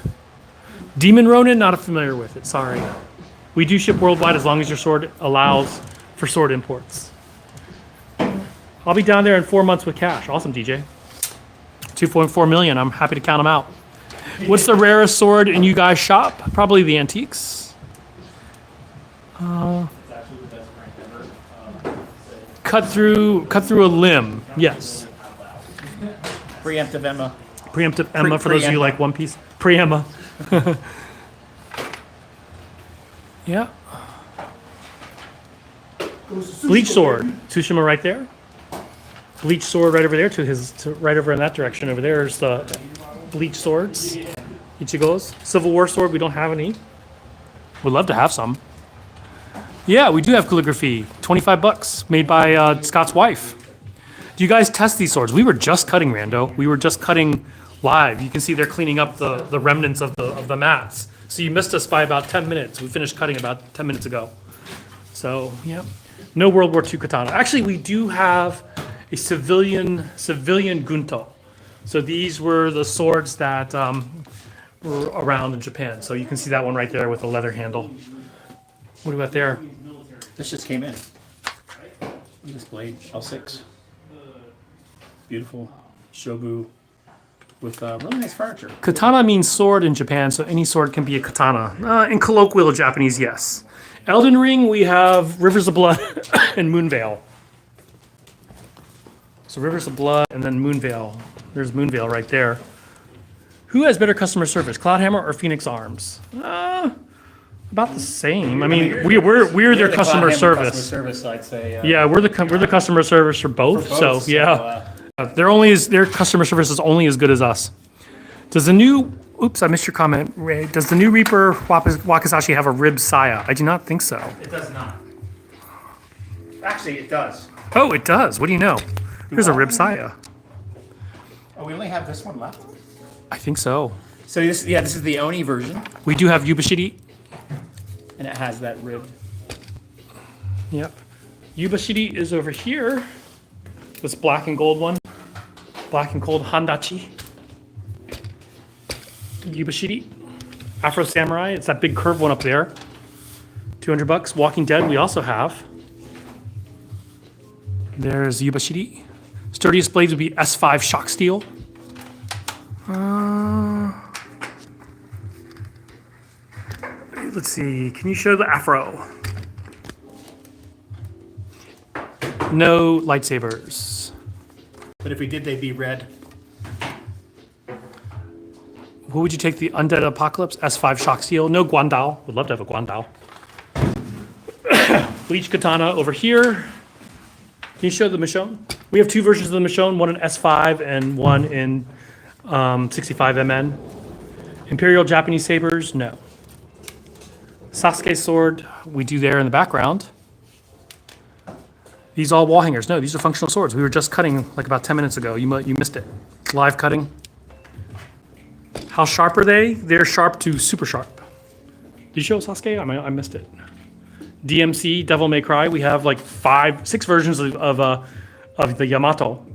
A: Demon Ronin, not familiar with it. Sorry. We do ship worldwide as long as your sword allows for sword imports. I'll be down there in 4 months with cash. Awesome, DJ. 2.4 million. I'm happy to count them out. What's the rarest sword in you guys' shop? Probably the antiques. Cut through a limb. Yes.
B: Preemptive Emma.
A: Preemptive Emma for those of you who like One Piece. Pre-Emma. Yeah. Bleach sword. Tsushima right there. Bleach sword right over there right over in that direction. Over there is the bleach swords. Ichigo's. Civil War sword, we don't have any. Would love to have some. Yeah, we do have calligraphy. $25 made by Scott's wife. Do you guys test these swords? We were just cutting, Rando. We were just cutting live. You can see they're cleaning up the remnants of the mats. So you missed us by about 10 minutes. We finished cutting about 10 minutes ago. So, yeah. No World War II katana. Actually, we do have a civilian gunto. So these were the swords that around in Japan. So you can see that one right there with the leather handle. What about there?
C: This just came in. This blade, L6. Beautiful shobu with really nice furniture.
A: Katana means sword in Japan, so any sword can be a katana. In colloquial Japanese, yes. Elden Ring, we have Rivers of Blood and Moonveil. So Rivers of Blood and then Moonveil. There's Moonveil right there. Who has better customer service, Cloudhammer or Phoenix Arms? About the same. I mean, we're their customer service.
B: Customer service, I'd say.
A: Yeah, we're the customer service for both. So yeah, their customer service is only as good as us. Does the new Oops, I missed your comment, Ray. Does the new Reaper Wakizashi have a rib saya? I do not think so.
B: It does not. Actually, it does.
A: Oh, it does. What do you know? There's a rib saya.
B: Oh, we only have this one left?
A: I think so.
B: So this is the Oni version,
A: We do have Yubashiri.
B: and it has that rib.
A: Yep. Yubashiri is over here. This black and gold one. Black and gold Handachi. Yubashiri. Afro Samurai. It's that big curved one up there. $200. Walking Dead we also have. There's Yubashiri. Sturdiest blades would be S5 shock steel. Let's see. Can you show the Afro? No lightsabers.
B: But if we did, they'd be red.
A: What would you take the Undead Apocalypse? S5 shock steel. No Guandao. Would love to have a Guandao. Bleach Katana over here. Can you show the Michonne? We have two versions of the Michonne, one in S5 and one in 65 MN. Imperial Japanese sabers, no. Sasuke sword, we do there in the background. These all wall hangers. No, these are functional swords. We were just cutting like about 10 minutes ago. You missed it. Live cutting. How sharp are they? They're sharp to super sharp. Did you show Sasuke? I missed it. DMC, Devil May Cry. We have like 6 versions of the Yamato.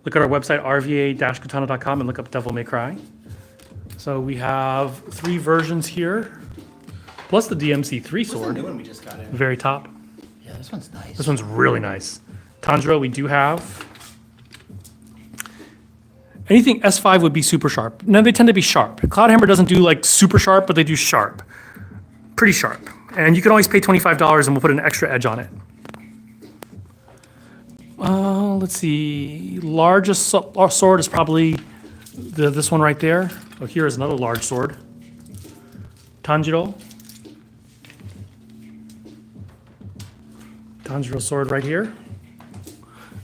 A: Look at our website, rva-katana.com, and look up Devil May Cry. So we have 3 versions here, plus the DMC 3
B: What's the
A: sword.
B: new one we just got in?
A: Very top.
B: Yeah, this one's nice.
A: This one's really nice. Tanjiro, we do have. Anything S5 would be super sharp. No, they tend to be sharp. Cloudhammer doesn't do like super sharp, but they do sharp. Pretty sharp. And you can always pay $25 and we'll put an extra edge on it. Let's see. Largest sword is probably this one right there. Oh, here is another large sword. Tanjiro. Tanjiro sword right here.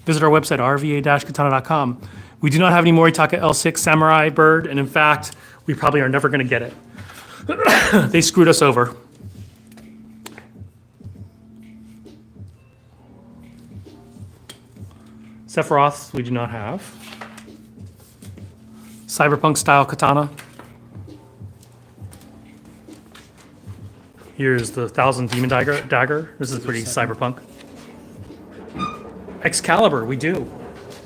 A: Visit our website, rva-katana.com. We do not have any Moritaka L6 Samurai bird, and in fact, we probably are never going to get it. They screwed us over. Sephiroth, we do not have. Cyberpunk style katana. Here's the 1000 Demon Dagger. This is pretty cyberpunk. Excalibur, we do.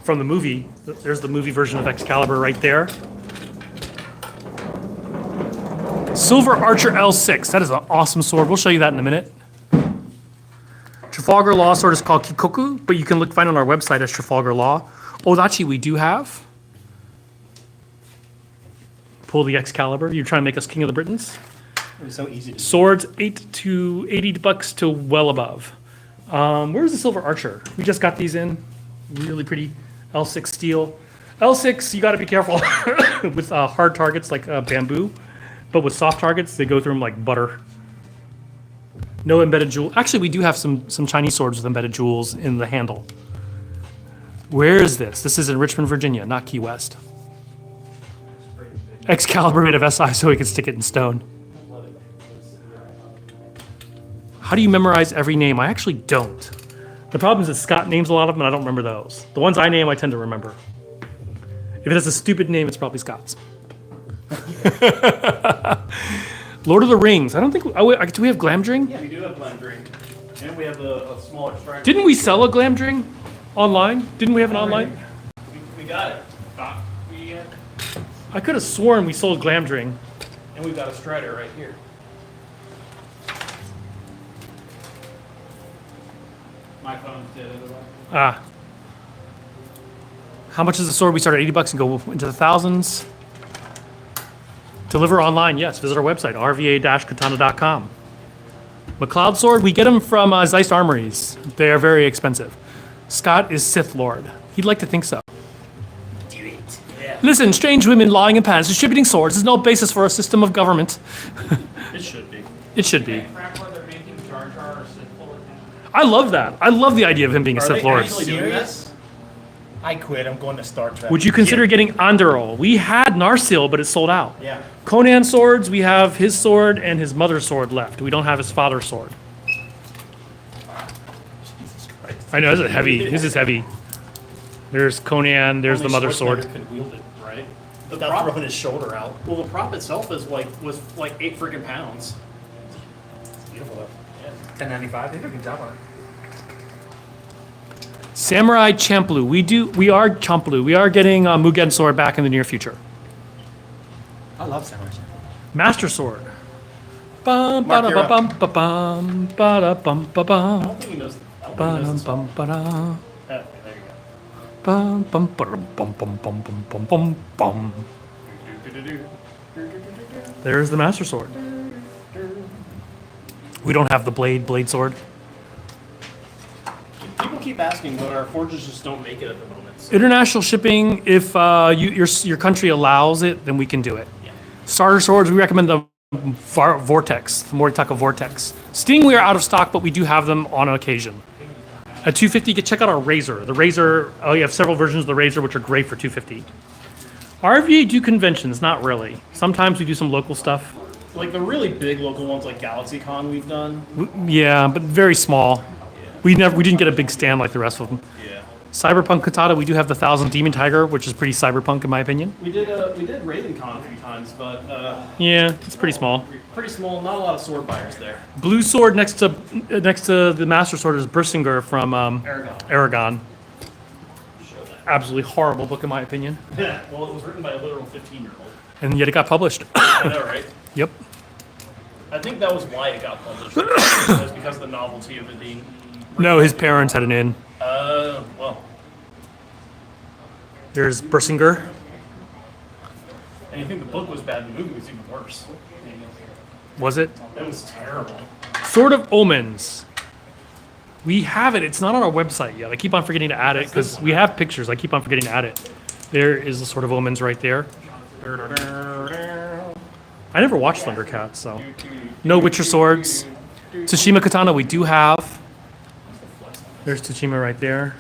A: From the movie. There's the movie version of Excalibur right there. Silver Archer L6. That is an awesome sword. We'll show you that in a minute. Trafalgar Law sword is called Kikoku, but you can find it on our website as Trafalgar Law. Odachi we do have. Pull the Excalibur. You're trying to make us King of the Britons?
B: It was so easy to do.
A: Swords, $80 to well above. Where's the Silver Archer? We just got these in. Really pretty. L6 steel. L6, you got to be careful with hard targets like bamboo, but with soft targets, they go through them like butter. No embedded jewel. Actually, we do have some Chinese swords with embedded jewels in the handle. Where is this? This is in Richmond, Virginia, not Key West. Excalibur made of SI so we can stick it in stone. How do you memorize every name? I actually don't. The problem is that Scott names a lot of them, and I don't remember those. The ones I name, I tend to remember. If it has a stupid name, it's probably Scott's. Lord of the Rings. I don't think. Do we have Glamdring?
C: Yeah, we do have Glamdring. And we have a smaller striker.
A: Didn't we sell a Glamdring online? Didn't we have an online?
C: We got it.
A: I could have sworn we sold Glamdring.
C: And we've got a strider right here. My phone's dead otherwise.
A: Ah. How much is the sword? We start at $80 and go into the thousands. Deliver online, yes. Visit our website, rva-katana.com. McLeod sword, we get them from Zeist Armories. They are very expensive. Scott is Sith Lord. He'd like to think so.
B: Do it.
A: Listen, strange women lying in pants distributing swords is no basis for a system of government.
C: It should be.
A: It should be.
D: Crack where they're making Jar Jar or Sith Lord.
A: I love that. I love the idea of him being a
C: Are
A: Sith
C: they
A: Lord.
C: actually doing
B: Serious?
C: this?
B: I quit. I'm going to Star Trek.
A: Would you consider getting Andorol? We had Narsil, but it sold out.
B: Yeah.
A: Conan swords, we have his sword and his mother's sword left. We don't have his father's sword. I know, this is heavy. This is heavy. There's Conan, there's the
C: Only
A: mother's sword.
C: Schwarzenegger could wield it, right? The
B: Without
C: prop,
B: throwing his shoulder out.
C: well, the prop itself was like 8 freaking pounds.
B: Beautiful though. Yeah. 1095. They did a good job on it.
A: Samurai Champloo. We are Champloo. We are getting Mugen sword back in the near future.
B: I love Samurai.
A: Master sword. Bum
B: Mark,
A: ba
B: you're
A: da bum ba bum ba da bum ba
C: I
A: bum
C: don't think he knows. I don't think he
A: ba
C: knows
A: dum
C: this one.
A: bum ba da
C: There you go.
A: bum bum ba dum bum bum bum bum bum bum bum. There's the master sword. We don't have the blade sword.
C: People keep asking, but our forges just don't make it at the moment. So.
A: International shipping, if your country allows it, then we can do it.
C: Yeah.
A: Starter swords, we recommend the Vortex, the Moritaka Vortex. Sting, we are out of stock, but we do have them on occasion. At 250, check out our Razor. The Razor, you have several versions of the Razor, which are great for 250. RVA do conventions, not really. Sometimes we do some local stuff.
C: Like the really big local ones, like GalaxyCon, we've done.
A: Yeah, but very small. We didn't get a big stand like the rest of them.
C: Yeah.
A: Cyberpunk Katana, we do have the 1000 Demon Tiger, which is pretty cyberpunk in my opinion.
C: We did RavenCon a few times, but
A: Yeah, it's pretty small.
C: pretty small. Not a lot of sword buyers there.
A: Blue sword next to the Master Sword is Bersinger from Aragon.
C: Show that.
A: Absolutely horrible book in my opinion,
C: Yeah. Well, it was written by a literal 15-year-old.
A: and yet it got published.
C: I know, right?
A: Yep.
C: I think that was why it got published. It was because of the novelty of it being.
A: No, his parents had an in.
C: Well,
A: There's Bersinger.
C: and you think the book was bad, the movie was even worse.
A: Was it?
C: It was terrible.
A: Sword of Omens. We have it. It's not on our website yet. I keep on forgetting to add it because we have pictures. I keep on forgetting to add it. There is the Sword of Omens right there. I never watched Thundercats, so. No Witcher swords. Tsushima Katana we do have. There's Tsushima right there.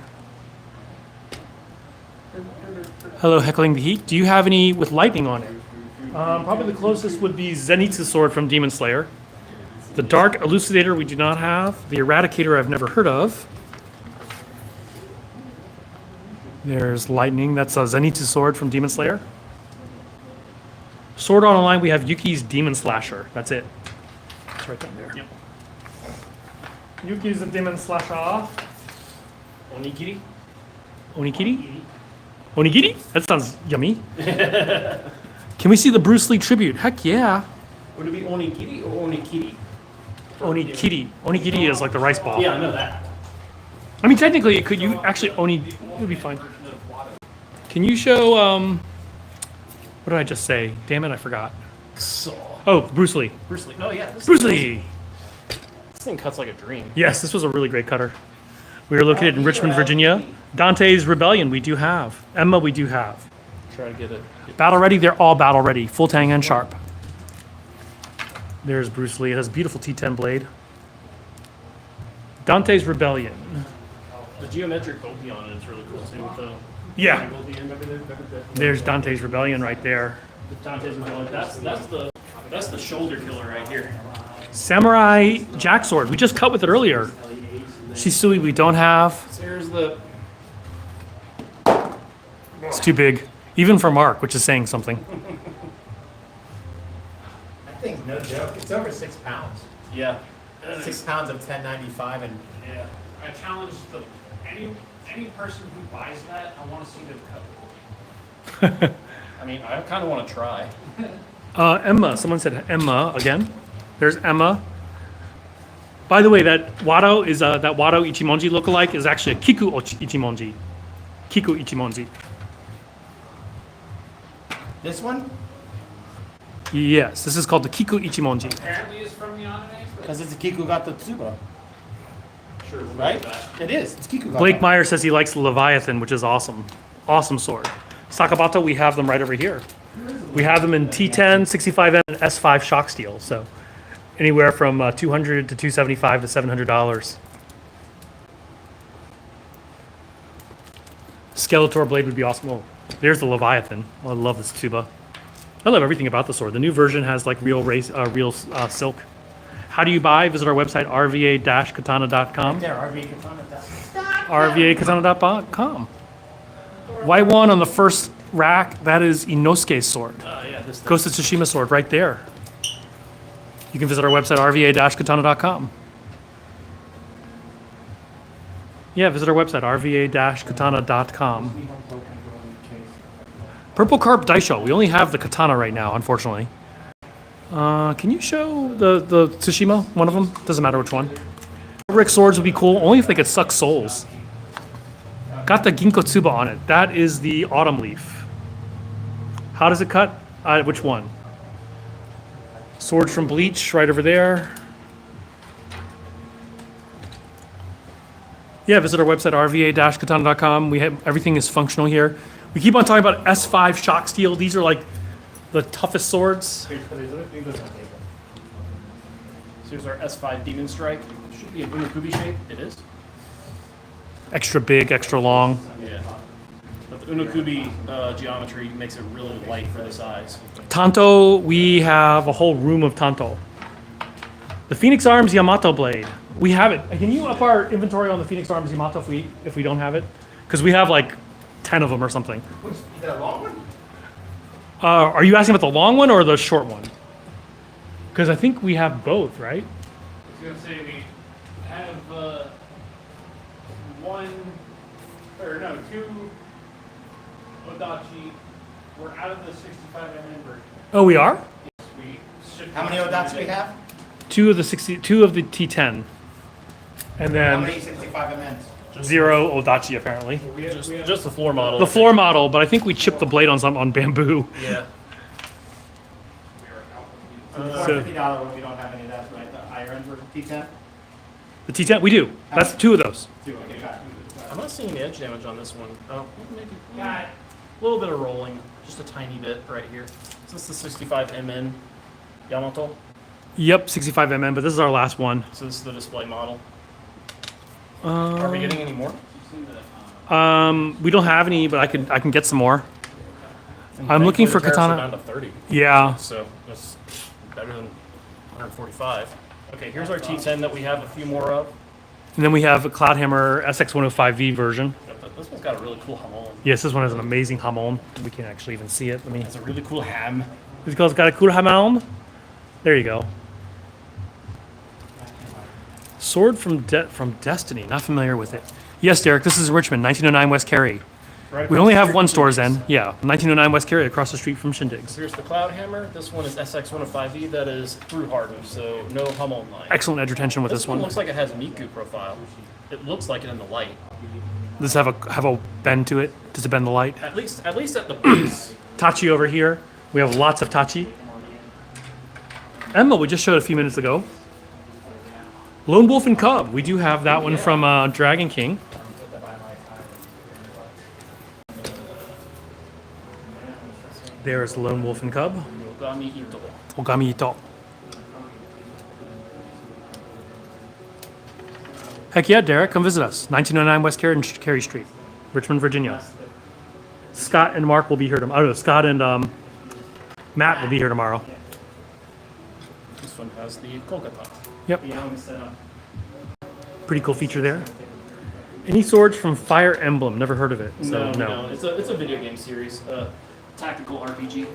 A: Hello, Heckling the Heat. Do you have any with lightning on it? Probably the closest would be Zenitsu's sword from Demon Slayer. The Dark Elucidator we do not have. The Eradicator I've never heard of. There's lightning. That's a Zenitsu sword from Demon Slayer. Sword Art Online, we have Yuki's Demon Slasher. That's it. It's right down there.
C: Yep.
A: Yuki's the Demon Slasher.
C: Onigiri?
A: Onikiri? Onigiri? That sounds yummy. Can we see the Bruce Lee tribute? Heck yeah.
C: Would it be onigiri or onikiri?
A: Onikiri. Onigiri is like the rice ball.
C: Yeah, I know that.
A: I mean, technically, it could you actually it would be fine. Can you show what did I just say? Damn it, I forgot.
C: So,
A: Oh, Bruce Lee.
C: Bruce Lee. Oh yeah,
A: Bruce Lee.
C: This thing cuts like a dream.
A: Yes, this was a really great cutter. We are located in Richmond, Virginia. Dante's Rebellion, we do have. Emma, we do have.
C: Try to get it.
A: Battle ready, they're all battle ready. Full tang and sharp. There's Bruce Lee. It has a beautiful T10 blade. Dante's Rebellion.
C: The geometric obi on it is really cool too. With the
A: Yeah.
C: angle at the end of it.
A: There's Dante's Rebellion right there.
C: Dante's Rebellion. That's the shoulder killer right here.
A: Samurai Jack Sword. We just cut with it earlier. Shisui we don't have.
C: So here's the.
A: It's too big. Even for Mark, which is saying something.
B: That thing's no joke. It's over 6 pounds.
C: Yeah.
B: 6 pounds of 1095 and
D: Yeah. I challenge any person who buys that, I want to see them cut.
C: I mean, I kind of want to try.
A: Emma. Someone said Emma again. There's Emma. By the way, that Wado is that Wado Ichimonji lookalike is actually a Kiku Ichimonji. Kiku Ichimonji.
B: This one?
A: Yes, this is called the Kiku Ichimonji.
D: Apparently is from the anime.
B: Because it's a Kiku Gata Tsuba,
C: Sure, we'll
B: right?
C: go with that.
B: It is. It's Kiku Gata.
A: Blake Meyer says he likes the Leviathan, which is awesome. Awesome sword. Sakabato, we have them right over here. We have them in T10, 65M, and S5 shock steel. So anywhere from $200 to $275 to $700. Skeletor blade would be awesome. Oh, there's the Leviathan. Oh, I love this Tsuba. I love everything about the sword. The new version has like real silk. How do you buy? Visit our website, rva-katana.com.
B: There, RVA Katana.
A: rva-katana.com. White one on the first rack, that is Inosuke's sword.
C: Yeah, this thing.
A: Ghost of Tsushima sword right there. You can visit our website, rva-katana.com. Yeah, visit our website, rva-katana.com. Purple Carp Daisho. We only have the katana right now, unfortunately. Can you show the Tsushima? One of them? Doesn't matter which one. Rick swords would be cool, only if they could suck souls. Got the Ginkgo Tsuba on it. That is the autumn leaf. How does it cut? Which one? Sword from Bleach, right over there. Yeah, visit our website, rva-katana.com. We have everything is functional here. We keep on talking about S5 shock steel. These are like the toughest swords.
C: So here's our S5 Demon Strike. Should be an Unokubi shape. It is.
A: Extra big, extra long.
C: Yeah. But the Unokubi geometry makes it really light for the size.
A: Tanto, we have a whole room of Tanto. The Phoenix Arms Yamato blade. We have it. Can you up our inventory on the Phoenix Arms Yamato if we don't have it? Because we have like 10 of them or something.
B: Which, the long one?
A: Are you asking about the long one or the short one? Because I think we have both, right?
D: I was gonna say we have two Odachi. We're out of the 65mm version.
A: Oh, we are?
D: We should.
B: How many Odats we have?
A: Two of the T10. And
B: How
A: then
B: many 65 MNs?
A: 0 Odachi apparently.
C: Just the floor model.
A: The floor model, but I think we chipped the blade on bamboo.
C: Yeah.
B: $450 when we don't have any of that, right? The higher end version, T10?
A: The T10, we do. That's two of those.
B: Two, okay, got it.
C: I'm not seeing the edge damage on this one. Oh, maybe.
D: Got it.
C: A little bit of rolling, just a tiny bit right here. So this is the 65MN Yamato.
A: Yep, 65mm, but this is our last one.
C: So this is the display model. Are we getting any more?
A: We don't have any, but I can get some more. I'm looking for
C: Thankfully, the tariffs are
A: katana.
C: down to 30.
A: Yeah.
C: So that's better than 145. Okay, here's our T10 that we have a few more of.
A: And then we have a Cloudhammer SX105V version.
C: This one's got a really cool hamon.
A: Yes, this one has an amazing hamon. We can't actually even see it.
C: It's a really cool ham.
A: It's got a cool hamon. There you go. Sword from Destiny. Not familiar with it. Yes, Derek, this is Richmond, 1909 West Cary.
C: Right
A: We
C: across
A: only
C: the
A: have
C: street
A: one
C: from
A: store,
C: Shindig's.
A: Zen. Yeah, 1909 West Cary, across the street from Shindig's.
C: Here's the Cloud Hammer. This one is SX105V. That is through hardened, so no hamon line.
A: Excellent edge retention with this one.
C: looks like it has Miku profile. It looks like it in the light.
A: Does it have a bend to it? Does it bend the light?
C: At least at the base.
A: Tachi over here. We have lots of Tachi. Emma, we just showed a few minutes ago. Lone Wolf and Cub. We do have that one from Dragon King. There's Lone Wolf and Cub.
C: Ogami Ito.
A: Ogami Ito. Heck yeah, Derek, come visit us. 1909 West Cary Street, Richmond, Virginia. Scott and Mark will be here tomorrow. Oh, Scott and Matt will be here tomorrow.
C: This one has the Kolkata.
A: Yep. Pretty cool feature there. Any swords from Fire Emblem? Never heard of it. So no.
C: It's a video game series, tactical RPG.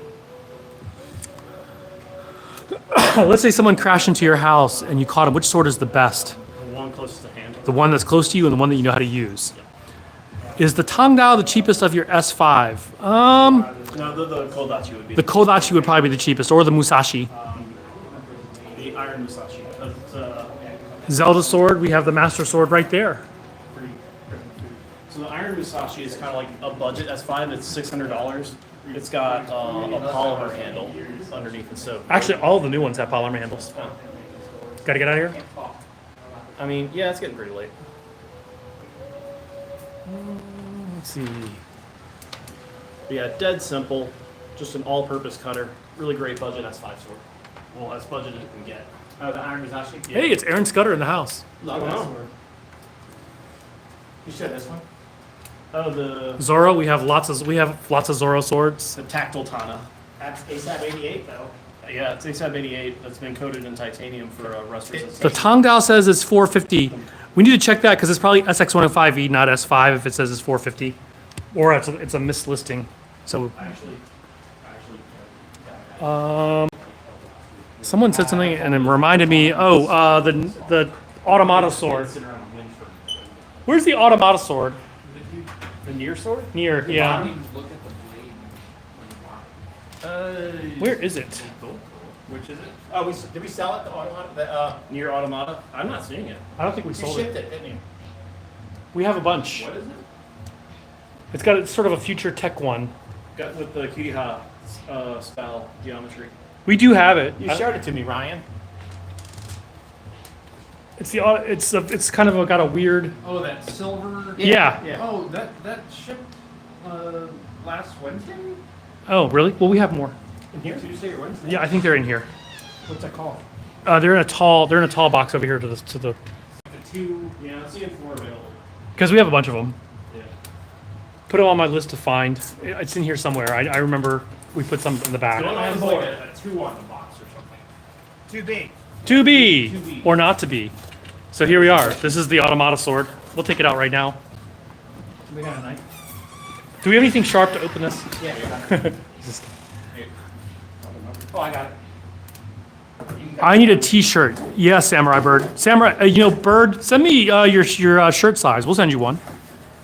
A: Let's say someone crashed into your house and you caught him. Which sword is the best?
C: The one closest to hand.
A: The one that's close to you and the one that you know how to use. Is the Tangdao the cheapest of your S5?
C: No, the Kodachi would be
A: The Kodachi would probably be the cheapest, or the Musashi.
C: the Iron Musashi.
A: Zelda sword, we have the Master Sword right there.
C: So the Iron Musashi is kind of like a budget S5. It's $600. It's got a polymer handle underneath it. So
A: Actually, all the new ones have polymer handles. Gotta get out of here.
C: I mean, yeah, it's getting pretty late.
A: Let's see.
C: But yeah, dead simple. Just an all-purpose cutter. Really great budget S5 sword. Well, as budget as you can get.
B: Oh, the Iron Musashi?
A: Hey, it's Aaron Scudder in the house.
B: Love that
C: wow.
B: sword. You show this one?
C: Oh, the
A: Zoro, we have lots of Zoro swords.
C: tactile Tana.
B: That's ASAP 88, though.
C: Yeah, it's ASAP 88 that's been coated in titanium for rust
A: The
C: resistance.
A: Tangdao says it's 450. We need to check that because it's probably SX105E, not S5 if it says it's 450. Or it's a mislisting. So
C: Actually,
A: someone said something and it reminded me, the Automata sword. Where's the Automata sword?
C: the near sword?
A: Near, yeah. Where is it?
C: Which is it?
B: Oh, did we sell it, the Automata?
C: Near Automata? I'm not seeing it.
A: I don't think we
B: You
A: sold
B: shipped
A: it.
B: it, didn't you?
A: We have a bunch.
C: What is it?
A: It's got sort of a future tech one.
C: Got with the Kiriha style geometry.
A: We do have it.
B: You showed it to me, Ryan.
A: It's kind of got a weird.
D: Oh, that silver.
A: Yeah.
D: Oh, that shipped last Wednesday.
A: Oh, really? Well, we have more.
B: In here?
D: Tuesday or Wednesday.
A: Yeah, I think they're in here.
B: What's that called?
A: They're in a tall box over here to the
C: The two, yeah, I'm seeing 4 available.
A: because we have a bunch of them.
C: Yeah.
A: Put them on my list to find. It's in here somewhere. I remember we put some in the back.
C: Don't
D: Has
C: have
D: like
C: more.
D: a 2 on the box or something.
B: Too big.
A: To be
C: To be.
A: or not to be. So here we are. This is the Automata sword. We'll take it out right now.
B: We got a knife.
A: Do we have anything sharp to open this?
B: Yeah, we got it. Oh, I got it.
A: I need a T-shirt. Yeah, Samurai Bird. Samurai, Bird, send me your shirt size. We'll send you one.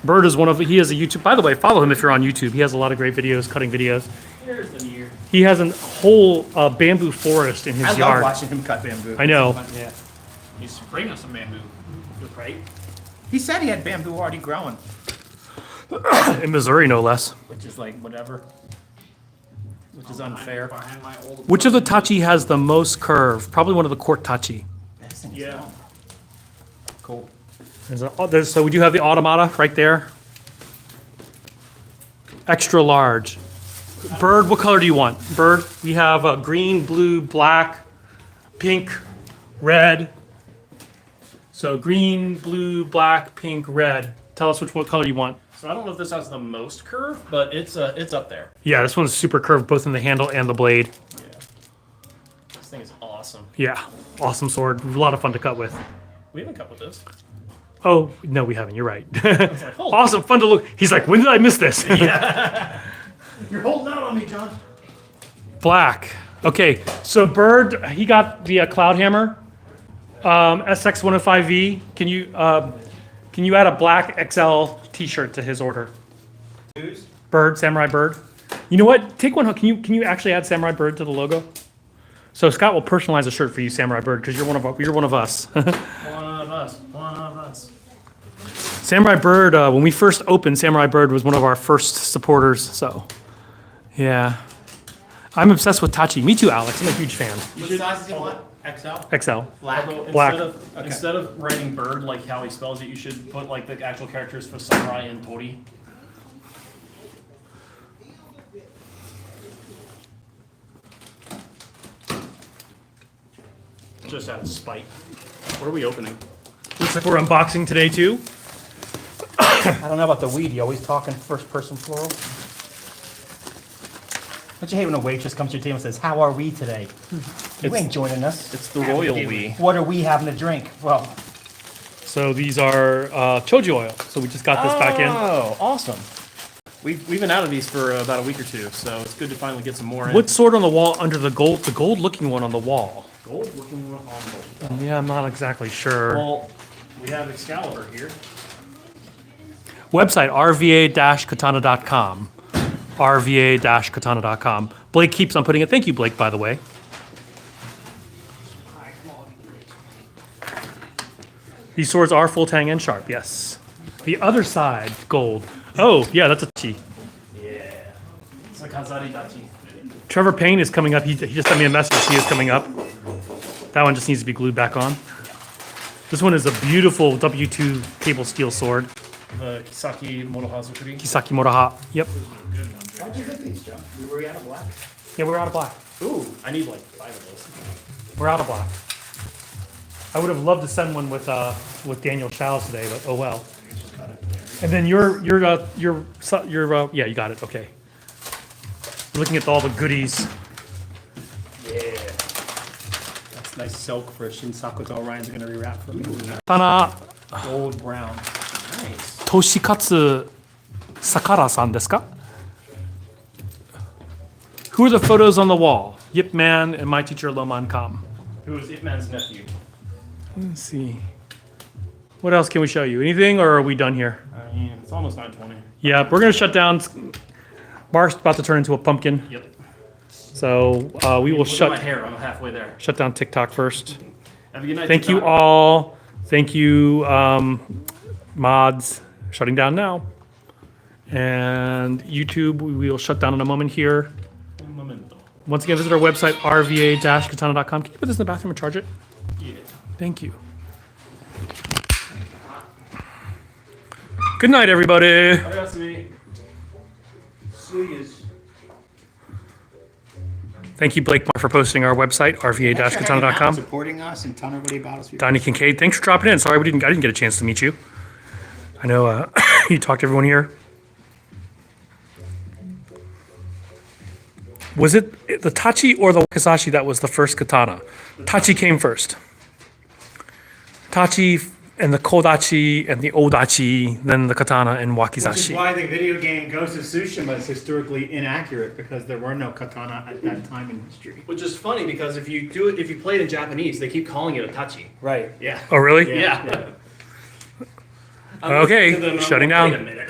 A: Bird is he has a YouTube. By the way, follow him if you're on YouTube. He has a lot of great videos, cutting videos.
C: Here's the near.
A: He has a whole bamboo forest in his
B: I love
A: yard.
B: watching him cut bamboo.
A: I know.
B: Yeah.
D: He's bring us some bamboo.
B: Right? He said he had bamboo already growing,
A: In Missouri, no less.
B: which is like whatever. Which is unfair.
D: Behind my old.
A: Which of the Tachi has the most curve? Probably one of the court Tachi.
B: This thing is
C: Yeah.
B: long. Cool.
A: So we do have the Automata right there. Extra large. Bird, what color do you want? Bird, we have green, blue, black, pink, red. So green, blue, black, pink, red. Tell us what color you want.
C: So I don't know if this has the most curve, but it's up there.
A: Yeah, this one's super curved both in the handle and the blade.
C: Yeah. This thing is awesome.
A: Yeah, awesome sword. A lot of fun to cut with.
C: We haven't cut with this.
A: Oh, no, we haven't. You're right.
C: holy-
A: Awesome, fun to look. He's like, when did I miss this?
B: You're holding out on me, John.
A: Black. Okay, so Bird, he got the Cloud Hammer, SX105V. Can you add a black XL T-shirt to his order?
B: Who's?
A: Bird, Samurai Bird. You know what? Take one. Can you actually add Samurai Bird to the logo? So Scott will personalize a shirt for you, Samurai Bird, because you're one of us.
C: One of us. One of us.
A: Samurai Bird. When we first opened, Samurai Bird was one of our first supporters. So, yeah, I'm obsessed with Tachi. Me too, Alex. I'm a huge fan.
B: What size does he want? XL?
A: XL.
B: Black?
C: Although
A: Black.
C: Instead of writing bird like how he spells it, you should put like the actual characters for samurai and tori. Just out of spite. What are we opening?
A: Looks like we're unboxing today too.
B: I don't know about the weed. You always talking first person plural? Don't you hate when a waitress comes to your table and says, "How are we today?" You ain't joining us.
C: It's the royal we.
B: What are we having to drink? Well,
A: So these are choji oil. So we just got this back in.
C: Oh, awesome. We've been out of these for about a week or two, so it's good to finally get some more in.
A: What sword on the wall under the gold looking one on the wall?
C: gold looking on gold?
A: Yeah, I'm not exactly sure.
C: Well, we have Excalibur here.
A: Website, rva-katana.com. rva-katana.com. Blake keeps on putting it. Thank you, Blake, by the way. These swords are full tang and sharp, yes. The other side, gold. Oh, yeah, that's a T.
C: Yeah. It's like Hazari Dachi.
A: Trevor Payne is coming up. He just sent me a message. He is coming up. That one just needs to be glued back on. This one is a beautiful W2 cable steel sword.
C: The Kisaki Morohazukuri.
A: Kisaki Moroha. Yep.
B: Why'd you get these, John? Were we out of black?
A: Yeah, we're out of black.
C: Ooh, I need like 5 of those.
A: We're out of black. I would have loved to send one with Daniel Chow's today, but oh well. And then yeah, you got it. Okay. We're looking at all the goodies.
B: Yeah. That's nice silk for Shinsaku's. Ryan's gonna rewrap for me.
A: Katana
C: Gold brown. Nice.
A: Toshikatsu Sakara-san desu ka? Who are the photos on the wall? Yip Man and my teacher Loman Kam.
C: Who is Ip Man's nephew?
A: Let's see. What else can we show you? Anything, or are we done here?
C: I mean, it's almost 9:20.
A: Yeah, we're gonna shut down. Mark's about to turn into a pumpkin,
C: Yep.
A: so we will
C: Look at my
A: shut
C: hair. I'm halfway there.
A: down TikTok first.
C: Have a good night.
A: Thank you
C: TikTok.
A: all. Thank you, mods. Shutting down now. And YouTube, we will shut down in a moment here.
C: Un momento.
A: Once again, visit our website, rva-katana.com. Can you put this in the bathroom and charge it?
C: Yeah.
A: Thank you. Good night, everybody.
C: Arigato.
A: Thank you, Blake Mark, for posting our website, rva-katana.com.
B: Supporting us and telling everybody about us.
A: Donnie Kincaid, thanks for dropping in. Sorry I didn't get a chance to meet you. I know you talked to everyone here. Was it the Tachi or the Wakizashi that was the first katana? Tachi came first. Tachi and the Kodachi and the Odachi, then the katana and
B: Which is
A: Wakizashi.
B: why the video game Ghost of Tsushima is historically inaccurate, because there were no katana at that time in history.
C: Which is funny because if you play it in Japanese, they keep calling it a tachi.
B: Right.
C: Yeah.
A: Oh, really?
C: Yeah.
A: Okay,
C: I'm
A: shutting
C: like,
A: down.
C: Wait a minute.